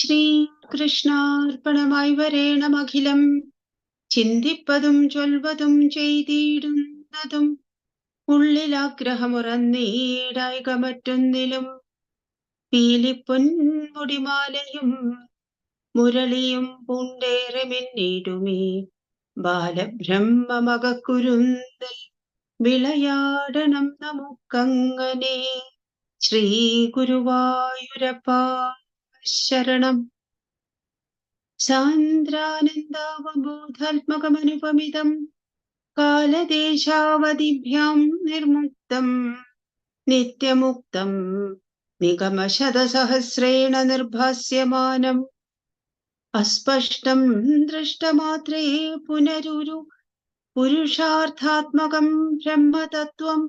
ശ്രീകൃഷ്ണാർപ്പണമായി വരേണമഖിലം ചിന്തിപ്പതും ചൊൽവതും ചെയ്തിടുന്നതും ഉള്ളിലാഗ്രഹമുറന്നീടായിക മറ്റൊന്നിലും പീലിപ്പൊൻമുടിമാലയും മുരളിയും പൂണ്ടേറെ മിന്നിടുമേ ബാലബ്രഹ്മമകക്കുരുന്തൽ വിളയാടണം നമുക്കങ്ങനെ. ശ്രീ ഗുരുവായൂരപ്പ ശരണം. സാന്ദ്രാനന്ദാവബോധാത്മകമനുപമിതം കാലദേശാവധിഭ്യാം നിർമുക്തം നിത്യമുക്തം നിഗമശതസഹസ്രേണ നിർഭാസ്യമാനം അസ്പഷ്ടം ദൃഷ്ടമാത്രേ പുനരുരു പുരുഷാർത്ഥാത്മകം ബ്രഹ്മതത്വം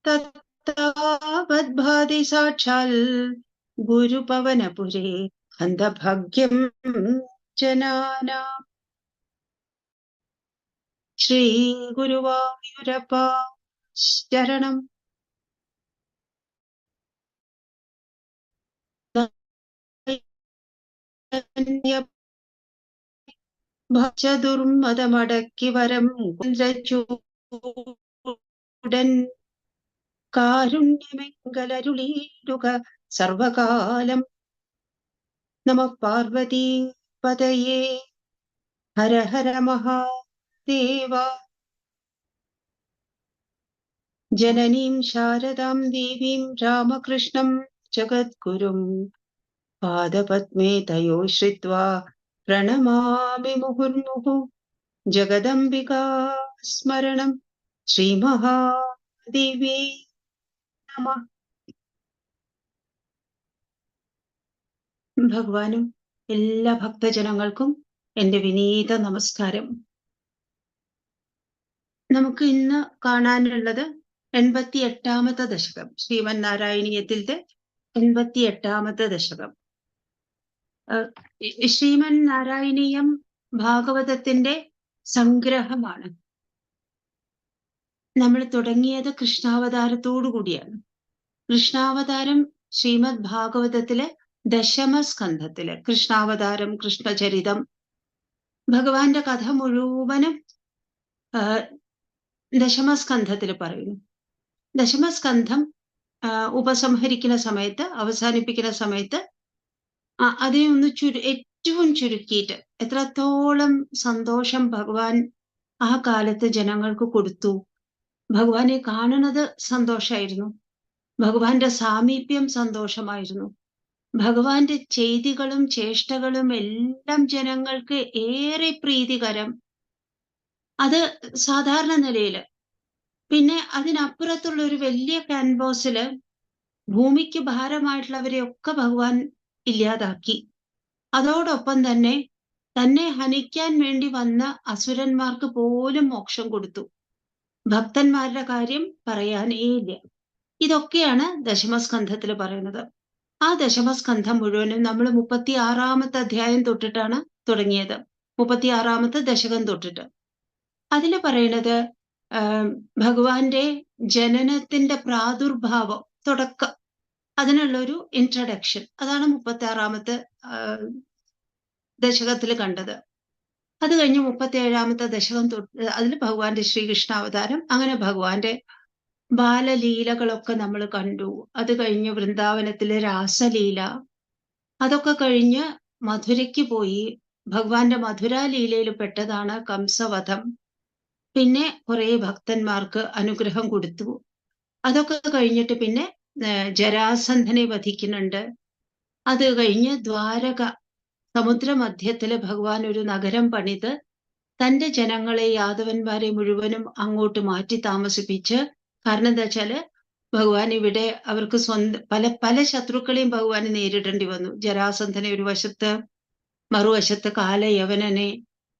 തത്താവദ്ഭാതി സാക്ഷാൽ ഗുരുപവനപുരേ ഹന്തഭാഗ്യം ജനാനാം. ശ്രീ ഗുരുവായൂരപ്പ ശരണം. ഭജദുർമതമടക്കി വരം ചൂടൻ കാരുണ്യമംഗലരുളിയിടുക സർവകാലം. നമഃ പാർവതീ പതയേ ഹര ഹര മഹാദേവ. ജനനീം ശാരദാം ദേവീം രാമകൃഷ്ണം ജഗദ്ഗുരും പാദപദ്മേ തയോ ശ്രിത്വാ പ്രണമാമി മുഹുർമുഹു. ജഗദംബികാ സ്മരണം. ശ്രീമഹാദേവി നമഃ. ഭഗവാനും എല്ലാ ഭക്തജനങ്ങൾക്കും എൻ്റെ വിനീത നമസ്കാരം. നമുക്ക് ഇന്ന് കാണാനുള്ളത് 88-ാമത്തെ ദശകം, ശ്രീമൻ നാരായണീയത്തിലെ 88-ാമത്തെ ദശകം. ശ്രീമൻ നാരായണീയം ഭാഗവതത്തിന്റെ സംഗ്രഹമാണ്. നമ്മൾ തുടങ്ങിയത് കൃഷ്ണാവതാരത്തോടു കൂടിയാണ്. കൃഷ്ണാവതാരം ശ്രീമദ് ഭാഗവതത്തിലെ ദശമസ്കന്ധത്തില് കൃഷ്ണാവതാരം, കൃഷ്ണചരിതം, ഭഗവാന്റെ കഥ മുഴുവനും ദശമസ്കന്ധത്തിൽ പറയുന്നു. ദശമസ്കന്ധം ഉപസംഹരിക്കുന്ന സമയത്ത്, അവസാനിപ്പിക്കുന്ന സമയത്ത് അതിനെ ഒന്ന് ഏറ്റവും ചുരുക്കിയിട്ട് എത്രത്തോളം സന്തോഷം ഭഗവാൻ ആ കാലത്ത് ജനങ്ങൾക്ക് കൊടുത്തു. ഭഗവാനെ കാണുന്നത് സന്തോഷമായിരുന്നു, ഭഗവാന്റെ സാമീപ്യം സന്തോഷമായിരുന്നു, ഭഗവാന്റെ ചെയ്തികളും ചേഷ്ടകളും എല്ലാം ജനങ്ങൾക്ക് ഏറെ പ്രീതികരം. അത് സാധാരണ നിലയില്. പിന്നെ അതിനപ്പുറത്തുള്ള ഒരു വലിയ ക്യാൻവാസില് ഭൂമിക്ക് ഭാരമായിട്ടുള്ളവരെയൊക്കെ ഭഗവാൻ ഇല്ലാതാക്കി. അതോടൊപ്പം തന്നെ തന്നെ ഹനിക്കാൻ വേണ്ടി വന്ന അസുരന്മാർക്ക് പോലും മോക്ഷം കൊടുത്തു. ഭക്തന്മാരുടെ കാര്യം പറയാനേ ഇല്ല. ഇതൊക്കെയാണ് ദശമസ്കന്ധത്തിൽ പറയുന്നത്. ആ ദശമസ്കന്ധം മുഴുവനും നമ്മൾ 36-ാമത്തെ അധ്യായം തൊട്ടിട്ടാണ് തുടങ്ങിയത്, 36-ാമത്തെ ദശകം തൊട്ടിട്ട്. അതിൽ പറയുന്നത് ഭഗവാന്റെ ജനനത്തിന്റെ പ്രാദുർഭാവം, തുടക്കം, അതിനുള്ളൊരു ഇൻട്രഡക്ഷൻ. അതാണ് 36-ാമത്തെ ദശകത്തിൽ കണ്ടത്. അത് കഴിഞ്ഞ് 37-ാമത്തെ ദശകം തൊട്ട് അതിൽ ഭഗവാന്റെ ശ്രീകൃഷ്ണാവതാരം, അങ്ങനെ ഭഗവാന്റെ ബാലലീലകളൊക്കെ നമ്മൾ കണ്ടു. അത് കഴിഞ്ഞ് വൃന്ദാവനത്തിലെ രാസലീല, അതൊക്കെ കഴിഞ്ഞ് മധുരയ്ക്ക് പോയി. ഭഗവാന്റെ മധുരാലീലയിൽ പെട്ടതാണ് കംസവധം. പിന്നെ കുറെ ഭക്തന്മാർക്ക് അനുഗ്രഹം കൊടുത്തു. അതൊക്കെ കഴിഞ്ഞിട്ട് പിന്നെ ജരാസന്ധനെ വധിക്കുന്നുണ്ട്. അത് കഴിഞ്ഞ് ദ്വാരക സമുദ്രമധ്യത്തില് ഭഗവാൻ ഒരു നഗരം പണിത് തന്റെ ജനങ്ങളെ, യാദവന്മാരെ മുഴുവനും അങ്ങോട്ട് മാറ്റി താമസിപ്പിച്ച്. കാരണം എന്താ വെച്ചാല് ഭഗവാൻ ഇവിടെ അവർക്ക് പല ശത്രുക്കളെയും ഭഗവാന് നേരിടേണ്ടി വന്നു. ജരാസന്ധനെ ഒരു വശത്ത്, മറുവശത്ത് കാലയവനനെ.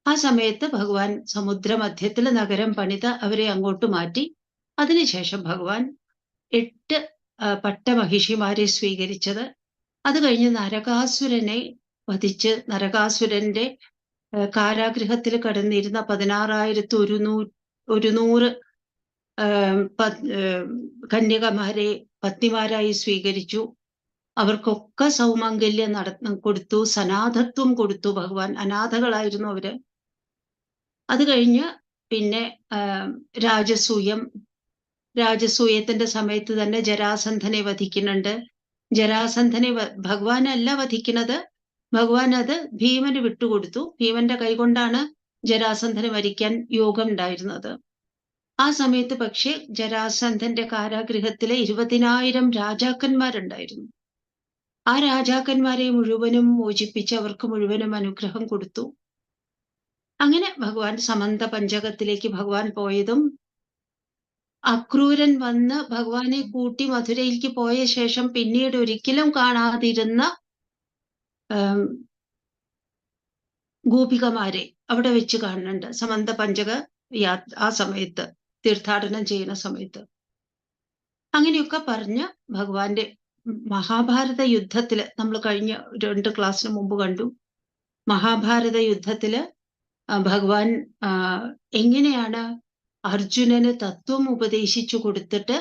ആ സമയത്ത് ഭഗവാൻ സമുദ്രമധ്യത്തിൽ നഗരം പണിത് അവരെ അങ്ങോട്ട് മാറ്റി. അതിനുശേഷം ഭഗവാൻ 8 പട്ടമഹിഷിമാരെ സ്വീകരിച്ചത്. അത് കഴിഞ്ഞ് നരകാസുരനെ വധിച്ച് നരകാസുരന്റെ കാരാഗൃഹത്തിൽ കടന്നിരുന്ന 16,100 കന്യകമാരെ പത്നിമാരായി സ്വീകരിച്ചു. അവർക്കൊക്കെ സൗമംഗല്യം കൊടുത്തു, സനാഥത്വം കൊടുത്തു ഭഗവാൻ. അനാഥകളായിരുന്നു അവര്. അത് കഴിഞ്ഞ് പിന്നെ രാജസൂയത്തിന്റെ സമയത്ത് തന്നെ ജരാസന്ധനെ വധിക്കുന്നുണ്ട്. ജരാസന്ധനെ ഭഗവാനല്ല വധിക്കുന്നത്, ഭഗവാൻ അത് ഭീമന് വിട്ടുകൊടുത്തു. ഭീമന്റെ കൈകൊണ്ടാണ് ജരാസന്ധനെ മരിക്കാൻ യോഗം ഉണ്ടായിരുന്നത്. ആ സമയത്ത് പക്ഷേ ജരാസന്ധന്റെ കാരാഗൃഹത്തിലെ 20,000 രാജാക്കന്മാരുണ്ടായിരുന്നു. ആ രാജാക്കന്മാരെ മുഴുവനും മോചിപ്പിച്ച് അവർക്ക് മുഴുവനും അനുഗ്രഹം കൊടുത്തു. അങ്ങനെ ഭഗവാൻ സമന്ത പഞ്ചകത്തിലേക്ക് ഭഗവാൻ പോയതും, അക്രൂരൻ വന്ന് ഭഗവാനെ കൂട്ടി മധുരയിലേക്ക് പോയ ശേഷം പിന്നീട് ഒരിക്കലും കാണാതിരുന്ന ഗോപികമാരെ അവിടെ വെച്ച് കാണുന്നുണ്ട്. സമന്ത പഞ്ചക ആ സമയത്ത് തീർത്ഥാടനം ചെയ്യുന്ന സമയത്ത്. അങ്ങനെയൊക്കെ പറഞ്ഞ് ഭഗവാന്റെ മഹാഭാരത യുദ്ധത്തില് നമ്മൾ കഴിഞ്ഞ 2 ക്ലാസ്സിന് മുമ്പ് കണ്ടു. മഹാഭാരത യുദ്ധത്തില് ഭഗവാൻ എങ്ങനെയാണ് അർജുനന് തത്വം ഉപദേശിച്ചു കൊടുത്തിട്ട്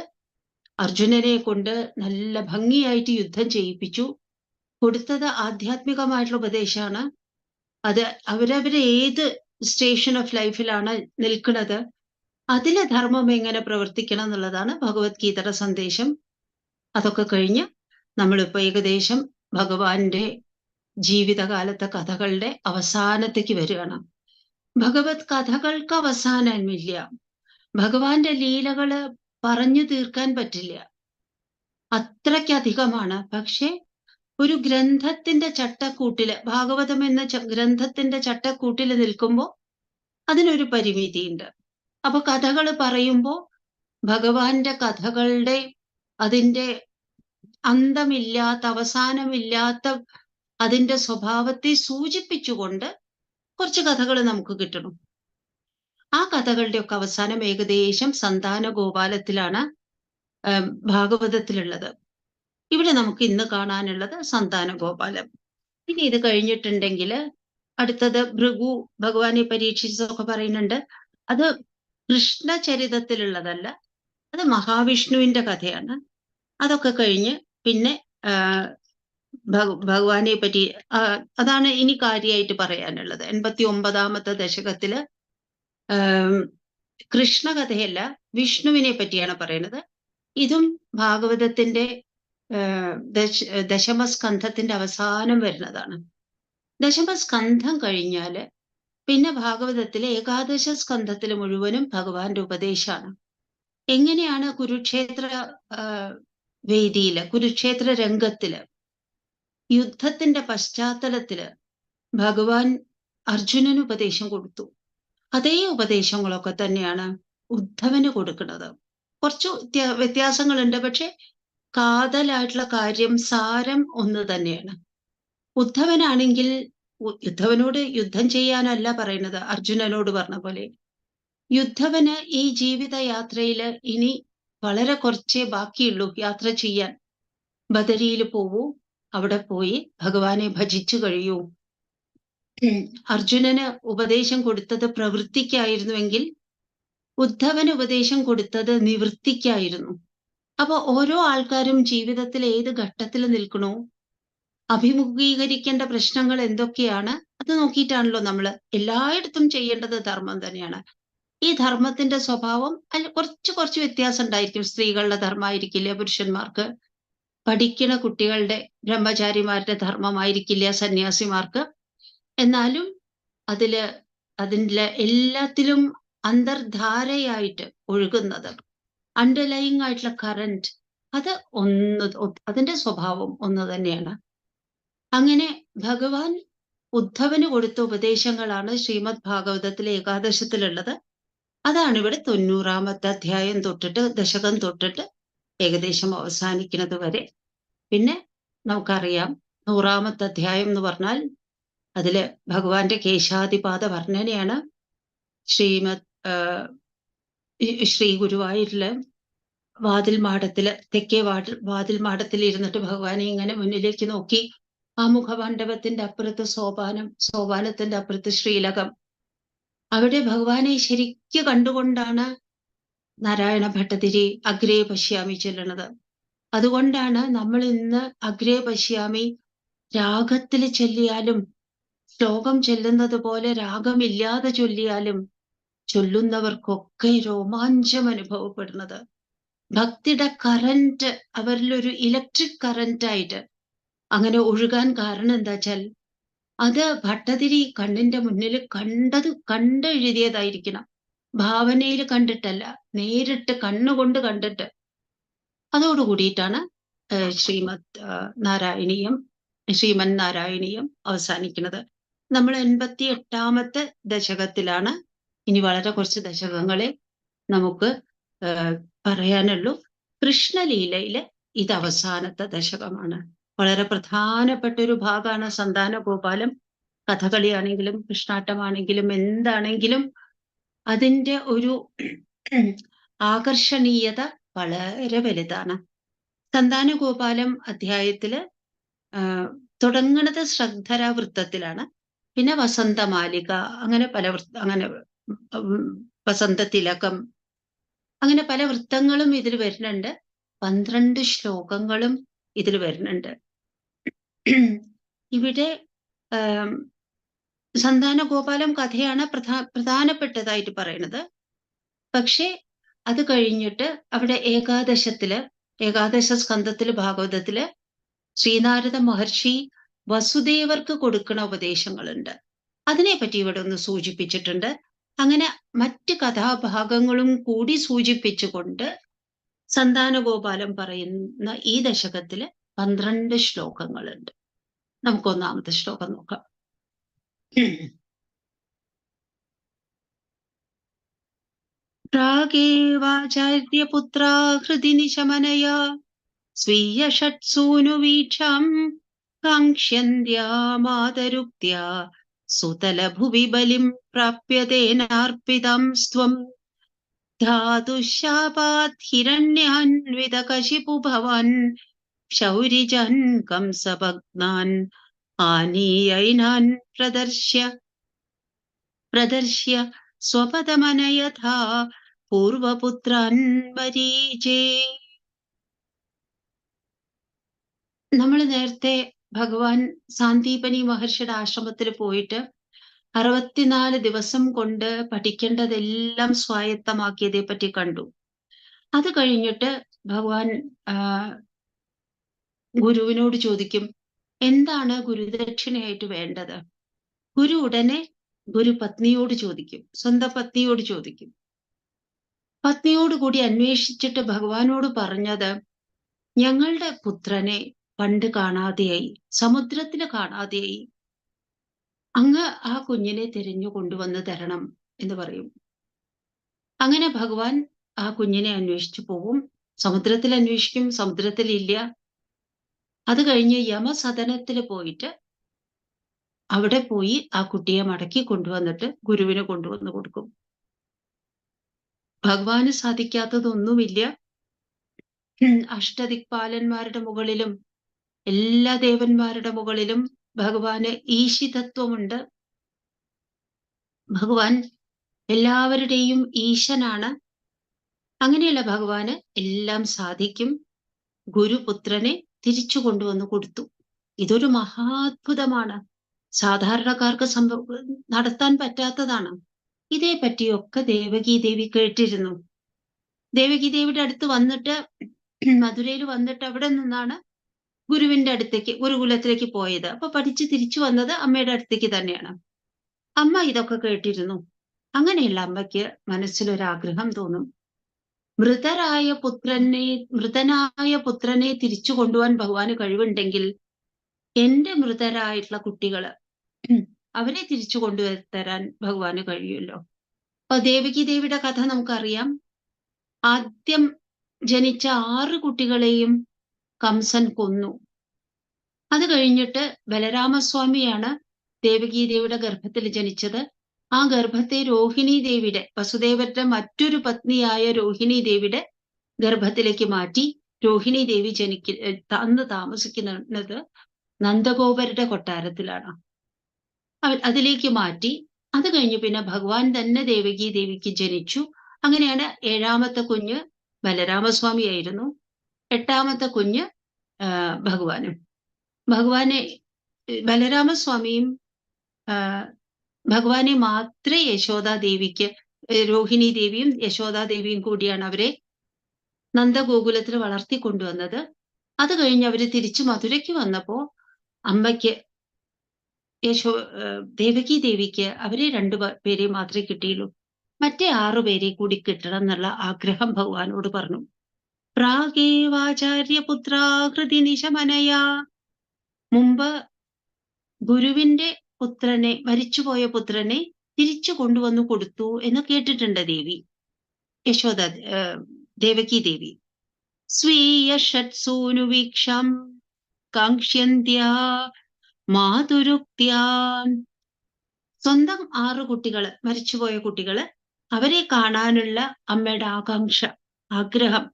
അർജുനനെ കൊണ്ട് നല്ല ഭംഗിയായിട്ട് യുദ്ധം ചെയ്യിപ്പിച്ചു. കൊടുത്തത് ആധ്യാത്മികമായിട്ടുള്ള ഉപദേശമാണ്. അത് അവരവരെ ഏത് സ്റ്റേഷൻ ഓഫ് ലൈഫിലാണ് നിൽക്കുന്നത്, അതിലെ ധർമ്മം എങ്ങനെ പ്രവർത്തിക്കണം എന്നുള്ളതാണ് ഭഗവത്ഗീതയുടെ സന്ദേശം. അതൊക്കെ കഴിഞ്ഞ് നമ്മളിപ്പോ ഏകദേശം ഭഗവാന്റെ ജീവിതകാലത്തെ കഥകളുടെ അവസാനത്തേക്ക് വരികയാണ്. ഭഗവത് കഥകൾക്ക് അവസാനമില്ല. ഭഗവാന്റെ ലീലകള് പറഞ്ഞു തീർക്കാൻ പറ്റില്ല, അത്രയ്ക്കധികമാണ്. പക്ഷെ ഒരു ഗ്രന്ഥത്തിന്റെ ചട്ടക്കൂട്ടില്, ഭാഗവതം എന്ന ഗ്രന്ഥത്തിന്റെ ചട്ടക്കൂട്ടില് നിൽക്കുമ്പോൾ അതിനൊരു പരിമിതിയുണ്ട്. അപ്പൊ കഥകൾ പറയുമ്പോൾ ഭഗവാന്റെ കഥകളുടെ അതിന്റെ അന്തമില്ലാത്ത, അവസാനമില്ലാത്ത അതിന്റെ സ്വഭാവത്തെ സൂചിപ്പിച്ചുകൊണ്ട് കുറച്ച് കഥകൾ നമുക്ക് കിട്ടണം. ആ കഥകളുടെ ഒക്കെ അവസാനം ഏകദേശം സന്താന ഗോപാലത്തിലാണ് ഭാഗവതത്തിലുള്ളത്. ഇവിടെ നമുക്ക് ഇന്ന് കാണാനുള്ളത് സന്താന ഗോപാലം. ഇനി ഇത് കഴിഞ്ഞിട്ടുണ്ടെങ്കിൽ അടുത്തത് ഭൃഗു ഭഗവാനെ പരീക്ഷിച്ചതൊക്കെ പറയുന്നുണ്ട്. അത് കൃഷ്ണചരിതത്തിലുള്ളതല്ല, അത് മഹാവിഷ്ണുവിന്റെ കഥയാണ്. അതൊക്കെ കഴിഞ്ഞ് പിന്നെ ഭഗവാനെ പറ്റി അതാണ് ഇനി കാര്യമായിട്ട് പറയാനുള്ളത്. 89ാമത്തെ ദശകത്തില് കൃഷ്ണകഥയല്ല, വിഷ്ണുവിനെ പറ്റിയാണ് പറയുന്നത്. ഇതും ഭാഗവതത്തിന്റെ ദശമസ്കന്ധത്തിന്റെ അവസാനം വരുന്നതാണ്. ദശമസ്കന്ധം കഴിഞ്ഞാല് പിന്നെ ഭാഗവതത്തിലെ ഏകാദശ സ്കന്ധത്തിൽ മുഴുവനും ഭഗവാന്റെ ഉപദേശമാണ്. എങ്ങനെയാണ് കുരുക്ഷേത്ര വേദിയില്, കുരുക്ഷേത്ര രംഗത്തില്, യുദ്ധത്തിന്റെ പശ്ചാത്തലത്തില് ഭഗവാൻ അർജുനന് ഉപദേശം കൊടുത്തു. അതേ ഉപദേശങ്ങളൊക്കെ തന്നെയാണ് ഉദ്ധവന് കൊടുക്കുന്നത്. കുറച്ചു വ്യത്യാസങ്ങളുണ്ട്, പക്ഷെ കാതലായിട്ടുള്ള കാര്യം, സാരം ഒന്ന് തന്നെയാണ്. ഉദ്ധവനാണെങ്കിൽ ഉദ്ധവനോട് യുദ്ധം ചെയ്യാനല്ല പറയുന്നത്, അർജുനനോട് പറഞ്ഞ പോലെ. യുദ്ധവന് ഈ ജീവിതയാത്രയില് ഇനി വളരെ കുറച്ചേ ബാക്കിയുള്ളൂ യാത്ര ചെയ്യാൻ. ബദരിയിൽ പോവൂ, അവിടെ പോയി ഭഗവാനെ ഭജിച്ചു കഴിയൂ. അർജുനന് ഉപദേശം കൊടുത്തത് പ്രവൃത്തിക്കായിരുന്നുവെങ്കിൽ ഉദ്ധവന് ഉപദേശം കൊടുത്തത് നിവൃത്തിക്കായിരുന്നു. അപ്പൊ ഓരോ ആൾക്കാരും ജീവിതത്തിൽ ഏത് ഘട്ടത്തിൽ നിൽക്കണോ, അഭിമുഖീകരിക്കേണ്ട പ്രശ്നങ്ങൾ എന്തൊക്കെയാണ്, അത് നോക്കിയിട്ടാണല്ലോ നമ്മൾ എല്ലായിടത്തും ചെയ്യേണ്ടത്. ധർമ്മം തന്നെയാണ്. ഈ ധർമ്മത്തിന്റെ സ്വഭാവം കുറച്ച് വ്യത്യാസം ഉണ്ടായിരിക്കും. സ്ത്രീകളുടെ ധർമ്മമായിരിക്കില്ല പുരുഷന്മാർക്ക്, പഠിക്കുന്ന കുട്ടികളുടെ ബ്രഹ്മചാരിമാരുടെ ധർമ്മമായിരിക്കില്ല സന്യാസിമാർക്ക്. എന്നാലും അതിലെ എല്ലാത്തിലും അന്തർധാരയായിട്ട് ഒഴുകുന്നത്, അണ്ടർലൈങ് ആയിട്ടുള്ള കറന്റ്, അത് അതിന്റെ സ്വഭാവം ഒന്ന് തന്നെയാണ്. അങ്ങനെ ഭഗവാൻ ഉദ്ധവന് കൊടുത്ത ഉപദേശങ്ങളാണ് ശ്രീമദ് ഭാഗവതത്തിലെ ഏകാദശത്തിലുള്ളത്. അതാണ് ഇവിടെ 90ാമത്തെ അധ്യായം തൊട്ടിട്ട്, ദശകം തൊട്ടിട്ട് ഏകദേശം അവസാനിക്കുന്നത് വരെ. പിന്നെ നമുക്കറിയാം 100ാമത്തെ അധ്യായം എന്ന് പറഞ്ഞാൽ അതില് ഭഗവാന്റെ കേശാദിപാത വർണ്ണനയാണ്. ശ്രീ ഗുരുവായൂരില് വാതിൽ മാടത്തില്, തെക്കേ വാതിൽ മാടത്തിൽ ഇരുന്നിട്ട് ഭഗവാനെ ഇങ്ങനെ മുന്നിലേക്ക് നോക്കി, ആ മുഖമണ്ഡപത്തിന്റെ അപ്പുറത്ത് സോപാനത്തിന്റെ അപ്പുറത്ത് ശ്രീലകം, അവിടെ ഭഗവാനെ ശരിക്ക് കണ്ടുകൊണ്ടാണ് നാരായണ ഭട്ടതിരി അഗ്രേ പശ്യാമി ചൊല്ലുന്നത്. അതുകൊണ്ടാണ് നമ്മൾ ഇന്ന് അഗ്രേ പശ്യാമി രാഗത്തിൽ ചൊല്ലിയാലും, ശ്ലോകം ചൊല്ലുന്നത് പോലെ രാഗമില്ലാതെ ചൊല്ലിയാലും ചൊല്ലുന്നവർക്കൊക്കെ രോമാഞ്ചം അനുഭവപ്പെടുന്നത്. ഭക്തിയുടെ കറന്റ് അവരിലൊരു ഇലക്ട്രിക് കറന്റ് ആയിട്ട് അങ്ങനെ ഒഴുകാൻ കാരണം എന്താ വെച്ചാൽ, അത് ഭട്ടതിരി കണ്ണിന്റെ മുന്നിൽ കണ്ടെഴുതിയതായിരിക്കണം. ഭാവനയിൽ കണ്ടിട്ടല്ല, നേരിട്ട് കണ്ണുകൊണ്ട് കണ്ടിട്ട്. അതോടുകൂടിയിട്ടാണ് ശ്രീമൻ നാരായണീയം അവസാനിക്കുന്നത്. നമ്മൾ 88ാമത്തെ ദശകത്തിലാണ്. ഇനി വളരെ കുറച്ച് ദശകങ്ങളെ നമുക്ക് പറയാനുള്ളൂ. കൃഷ്ണലീലയിലെ ഇത് അവസാനത്തെ ദശകമാണ്. വളരെ പ്രധാനപ്പെട്ട ഒരു ഭാഗമാണ് സന്താന ഗോപാലം. കഥകളിയാണെങ്കിലും കൃഷ്ണാട്ടമാണെങ്കിലും എന്താണെങ്കിലും അതിൻ്റെ ഒരു ആകർഷണീയത വളരെ വലുതാണ്. സന്താന ഗോപാലം അധ്യായത്തില് തുടങ്ങുന്നത് ശ്രദ്ധര വൃത്തത്തിലാണ്. പിന്നെ വസന്തമാലിക, അങ്ങനെ അങ്ങനെ വസന്തതിലകം, അങ്ങനെ പല വൃത്തങ്ങളും ഇതിൽ വരുന്നുണ്ട്. 12 ശ്ലോകങ്ങളും ഇതിൽ വരുന്നുണ്ട്. ഇവിടെ സന്താന ഗോപാലം കഥയാണ് പ്രധാനപ്പെട്ടതായിട്ട് പറയുന്നത്. പക്ഷേ അത് കഴിഞ്ഞിട്ട് അവിടെ ഏകാദശ സ്കന്ധത്തില് ഭാഗവതത്തില് ശ്രീനാരദ മഹർഷി വസുദേവർക്ക് കൊടുക്കുന്ന ഉപദേശങ്ങളുണ്ട്. അതിനെപ്പറ്റി ഇവിടെ ഒന്ന് സൂചിപ്പിച്ചിട്ടുണ്ട്. അങ്ങനെ മറ്റ് കഥാഭാഗങ്ങളും കൂടി സൂചിപ്പിച്ചുകൊണ്ട് സന്താന ഗോപാലം പറയുന്ന ഈ ദശകത്തില് 12 ശ്ലോകങ്ങളുണ്ട്. നമുക്കൊന്നാമത്തെ ശ്ലോകം നോക്കാം. പ്രാഗേവാചാര്യപുത്രാ ഹൃദി നിശമനയാ സ്वीय षट्सूनुवीक्षां काङ्क्ष्यन्त्या मातरुक्त्या सुतलभुवि बलिं प्राप्यतेनार्पितां स्वं धातुशापात् हिरण्यान्वितकशिपु भवान् क्षौरिजान् कंसभग्नान् आनीयैनान् प्रदर्श्य स्वपदमनयथा पूर्वपुत्रान् मरीचे. നമ്മൾ നേരത്തെ ഭഗവാൻ സാന്ദീപനി മഹർഷിയുടെ ആശ്രമത്തിൽ പോയിട്ട് 64 ദിവസം കൊണ്ട് പഠിക്കേണ്ടതെല്ലാം സ്വായത്തമാക്കിയതെ പറ്റി കണ്ടു. അത് കഴിഞ്ഞിട്ട് ഭഗവാൻ ഗുരുവിനോട് ചോദിക്കും, എന്താണ് ഗുരുദക്ഷിണയായിട്ട് വേണ്ടത്? ഗുരു ഉടനെ ഗുരുപത്നിയോട് ചോദിക്കും, സ്വന്തം പത്നിയോട് ചോദിക്കും. പത്നിയോട് കൂടി അന്വേഷിച്ചിട്ട് ഭഗവാനോട് പറഞ്ഞത്, ഞങ്ങളുടെ പുത്രനെ പണ്ട് കാണാതെയായി, സമുദ്രത്തിൽ കാണാതെയായി, അങ്ങ് ആ കുഞ്ഞിനെ തിരഞ്ഞു കൊണ്ടുവന്ന് തരണം എന്ന് പറയും. അങ്ങനെ ഭഗവാൻ ആ കുഞ്ഞിനെ അന്വേഷിച്ചു പോകും. സമുദ്രത്തിൽ അന്വേഷിക്കും, സമുദ്രത്തിൽ ഇല്ല. അത് കഴിഞ്ഞ് യമസദനത്തിൽ പോയിട്ട് അവിടെ പോയി ആ കുട്ടിയെ മടക്കി കൊണ്ടുവന്നിട്ട് ഗുരുവിന് കൊണ്ടുവന്ന് കൊടുക്കും. ഭഗവാന് സാധിക്കാത്തതൊന്നുമില്ല. അഷ്ടദിക്പാലന്മാരുടെ മുകളിലും എല്ലാ ദേവന്മാരുടെ മുകളിലും ഭഗവാന് ഈശിതത്വമുണ്ട്. ഭഗവാൻ എല്ലാവരുടെയും ഈശനാണ്. അങ്ങനെയുള്ള ഭഗവാന് എല്ലാം സാധിക്കും. ഗുരുപുത്രനെ തിരിച്ചു കൊണ്ടുവന്ന് കൊടുത്തു. ഇതൊരു മഹാത്ഭുതമാണ്. സാധാരണക്കാർക്ക് നടത്താൻ പറ്റാത്തതാണ്. ഇതേ പറ്റിയൊക്കെ ദേവകി ദേവി കേട്ടിരുന്നു. ദേവകി ദേവിയുടെ അടുത്ത് വന്നിട്ട്, മധുരയിൽ വന്നിട്ട് അവിടെ നിന്നാണ് ഗുരുവിന്റെ അടുത്തേക്ക്, ഗുരുകുലത്തിലേക്ക് പോയത്. അപ്പൊ പഠിച്ച് തിരിച്ചു വന്നത് അമ്മയുടെ അടുത്തേക്ക് തന്നെയാണ്. അമ്മ ഇതൊക്കെ കേട്ടിരുന്നു. അങ്ങനെയുള്ള അമ്മയ്ക്ക് മനസ്സിലൊരാഗ്രഹം തോന്നും. മൃതനായ പുത്രനെ തിരിച്ചു കൊണ്ടുപോകാൻ ഭഗവാന് കഴിവുണ്ടെങ്കിൽ എന്റെ മൃതരായിട്ടുള്ള കുട്ടികള് അവരെ തിരിച്ചു കൊണ്ടുതരാൻ ഭഗവാന് കഴിയുമല്ലോ. അപ്പൊ ദേവകി ദേവിയുടെ കഥ നമുക്കറിയാം. ആദ്യം ജനിച്ച 6 കുട്ടികളെയും കംസൻ കൊന്നു. അത് കഴിഞ്ഞിട്ട് ബലരാമസ്വാമിയാണ് ദേവകി ദേവിയുടെ ഗർഭത്തിൽ ജനിച്ചത്. ആ ഗർഭത്തെ രോഹിണി ദേവിയുടെ, വസുദേവരുടെ മറ്റൊരു പത്നിയായ രോഹിണി ദേവിയുടെ ഗർഭത്തിലേക്ക് മാറ്റി. രോഹിണി ദേവി അന്ന് താമസിക്കുന്നത് നന്ദഗോപരുടെ കൊട്ടാരത്തിലാണ്. അതിലേക്ക് മാറ്റി. അത് കഴിഞ്ഞ് പിന്നെ ഭഗവാൻ തന്നെ ദേവകി ദേവിക്ക് ജനിച്ചു. അങ്ങനെയാണ് 7ാമത്തെ കുഞ്ഞ് ബലരാമസ്വാമി ആയിരുന്നു. 8ാമത്തെ കുഞ്ഞ് ഭഗവാനും. ഭഗവാനെ ബലരാമസ്വാമിയും ഭഗവാനെ മാത്രമേ യശോദാദേവിക്ക്, രോഹിണി ദേവിയും യശോദാദേവിയും കൂടിയാണ് അവരെ നന്ദഗോകുലത്തിൽ വളർത്തിക്കൊണ്ടുവന്നത്. അത് കഴിഞ്ഞ് അവര് തിരിച്ചു മധുരയ്ക്ക് വന്നപ്പോ അമ്മയ്ക്ക് ദേവകി ദേവിക്ക് അവരെ പേരെ മാത്രമേ കിട്ടിയുള്ളൂ. മറ്റേ 6 പേരെ കൂടി കിട്ടണം എന്നുള്ള ആഗ്രഹം ഭഗവാനോട് പറഞ്ഞു. പ്രാഗേവാചാര്യപുത്രാകൃതി നിശമനയാ, മുമ്പ് ഗുരുവിന്റെ പുത്രനെ, മരിച്ചുപോയ പുത്രനെ തിരിച്ചു കൊണ്ടുവന്നു കൊടുത്തു എന്ന് കേട്ടിട്ടുണ്ട് ദേവി, യശോദ ദേവകി ദേവി. സ്വീയ ഷട്സൂനുവീക്ഷം കാങ്ക്ഷ്യന്ത്യ മാതുരുക്ത്യാൻ. സ്വന്തം 6 കുട്ടികള്, മരിച്ചുപോയ കുട്ടികള്, അവരെ കാണാനുള്ള അമ്മയുടെ ആകാംക്ഷ, ആഗ്രഹം,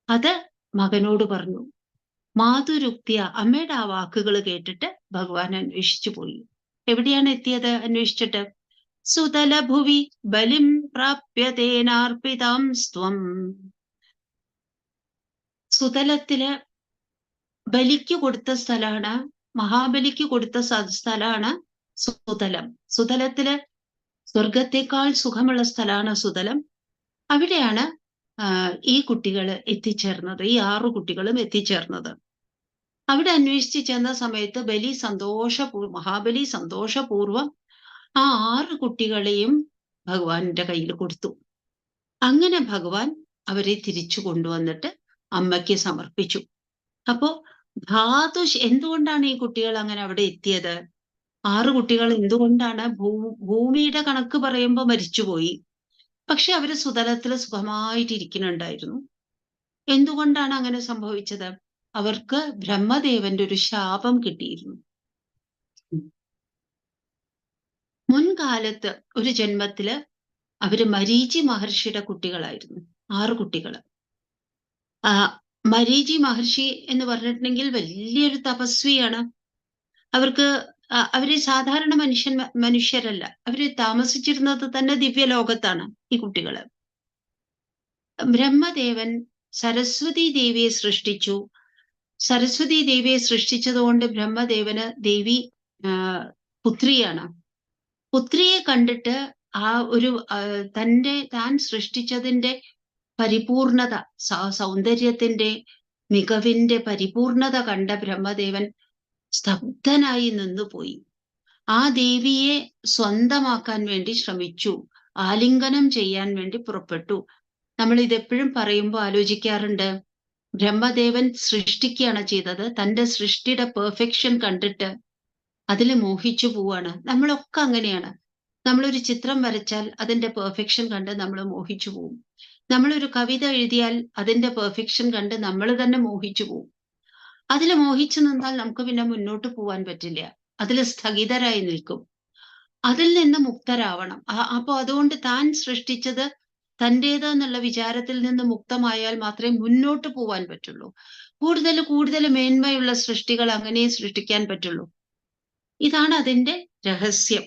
അത് മകനോട് പറഞ്ഞു. മാതുരുക്തിയ, അമ്മയുടെ ആ വാക്കുകൾ കേട്ടിട്ട് ഭഗവാൻ അന്വേഷിച്ചു പോയി. എവിടെയാണ് എത്തിയത് അന്വേഷിച്ചിട്ട്? സുതലഭുവി ബലിം പ്രാപ്യതേനാർപ്പിതാം സ്വം. സുതലത്തില് ബലിക്ക് കൊടുത്ത സ്ഥലമാണ്, മഹാബലിക്ക് കൊടുത്ത സ്ഥലമാണ് സുതലം. സുതലത്തില് സ്വർഗത്തെക്കാൾ സുഖമുള്ള സ്ഥലമാണ് സുതലം. അവിടെയാണ് ഈ കുട്ടികൾ എത്തിച്ചേർന്നത്, ഈ 6 കുട്ടികളും എത്തിച്ചേർന്നത്. അവിടെ അന്വേഷിച്ച് ചെന്ന സമയത്ത് മഹാബലി സന്തോഷപൂർവം ആ 6 കുട്ടികളെയും ഭഗവാന്റെ കയ്യിൽ കൊടുത്തു. അങ്ങനെ ഭഗവാൻ അവരെ തിരിച്ചു കൊണ്ടുവന്നിട്ട് അമ്മയ്ക്ക് സമർപ്പിച്ചു. അപ്പോ എന്തുകൊണ്ടാണ് ഈ കുട്ടികൾ അങ്ങനെ അവിടെ എത്തിയത്? 6 കുട്ടികൾ എന്തുകൊണ്ടാണ് ഭൂമിയുടെ കണക്ക് പറയുമ്പോൾ മരിച്ചുപോയി, പക്ഷെ അവര് സുതലത്തിൽ സുഖമായിട്ടിരിക്കുന്നുണ്ടായിരുന്നു. എന്തുകൊണ്ടാണ് അങ്ങനെ സംഭവിച്ചത്? അവർക്ക് ബ്രഹ്മദേവന്റെ ഒരു ശാപം കിട്ടിയിരുന്നു. മുൻകാലത്ത് ഒരു ജന്മത്തില് അവര് മരീചി മഹർഷിയുടെ കുട്ടികളായിരുന്നു, 6 കുട്ടികള്. മരീചി മഹർഷി എന്ന് പറഞ്ഞിട്ടുണ്ടെങ്കിൽ വലിയൊരു തപസ്വിയാണ്. അവര് സാധാരണ മനുഷ്യരല്ല. അവര് താമസിച്ചിരുന്നത് തന്നെ ദിവ്യലോകത്താണ് ഈ കുട്ടികള്. ബ്രഹ്മദേവൻ സരസ്വതി ദേവിയെ സൃഷ്ടിച്ചു. സരസ്വതി ദേവിയെ സൃഷ്ടിച്ചതുകൊണ്ട് ബ്രഹ്മദേവന് ദേവി പുത്രിയാണ്. പുത്രിയെ കണ്ടിട്ട് ആ ഒരു താൻ സൃഷ്ടിച്ചതിന്റെ പരിപൂർണത, സൗന്ദര്യത്തിന്റെ മികവിന്റെ പരിപൂർണത കണ്ട ബ്രഹ്മദേവൻ സ്തബ്ധനായി നിന്നുപോയി. ആ ദേവിയെ സ്വന്തമാക്കാൻ വേണ്ടി ശ്രമിച്ചു, ആലിംഗനം ചെയ്യാൻ വേണ്ടി പുറപ്പെട്ടു. നമ്മൾ ഇതെപ്പോഴും പറയുമ്പോൾ ആലോചിക്കാറുണ്ട്, ബ്രഹ്മദേവൻ സൃഷ്ടിക്കുകയാണ് ചെയ്തത്. തന്റെ സൃഷ്ടിയുടെ പെർഫെക്ഷൻ കണ്ടിട്ട് അതിൽ മോഹിച്ചു പോവാണ്. നമ്മളൊക്കെ അങ്ങനെയാണ്. നമ്മളൊരു ചിത്രം വരച്ചാൽ അതിന്റെ പെർഫെക്ഷൻ കണ്ട് നമ്മൾ മോഹിച്ചു പോവും. നമ്മളൊരു കവിത എഴുതിയാൽ അതിന്റെ പെർഫെക്ഷൻ കണ്ട് നമ്മൾ തന്നെ മോഹിച്ചു പോവും. അതിൽ മോഹിച്ചു നിന്നാൽ നമുക്ക് പിന്നെ മുന്നോട്ട് പോവാൻ പറ്റില്ല. അതിൽ സ്ഥഗിതരായി നിൽക്കും. അതിൽ നിന്ന് മുക്തരാവണം. അപ്പൊ അതുകൊണ്ട് താൻ സൃഷ്ടിച്ചത് തൻ്റേത് എന്നുള്ള വിചാരത്തിൽ നിന്ന് മുക്തമായാൽ മാത്രമേ മുന്നോട്ട് പോവാൻ പറ്റുള്ളൂ. കൂടുതൽ മേന്മയുള്ള സൃഷ്ടികൾ അങ്ങനെ സൃഷ്ടിക്കാൻ പറ്റുള്ളൂ. ഇതാണ് അതിന്റെ രഹസ്യം.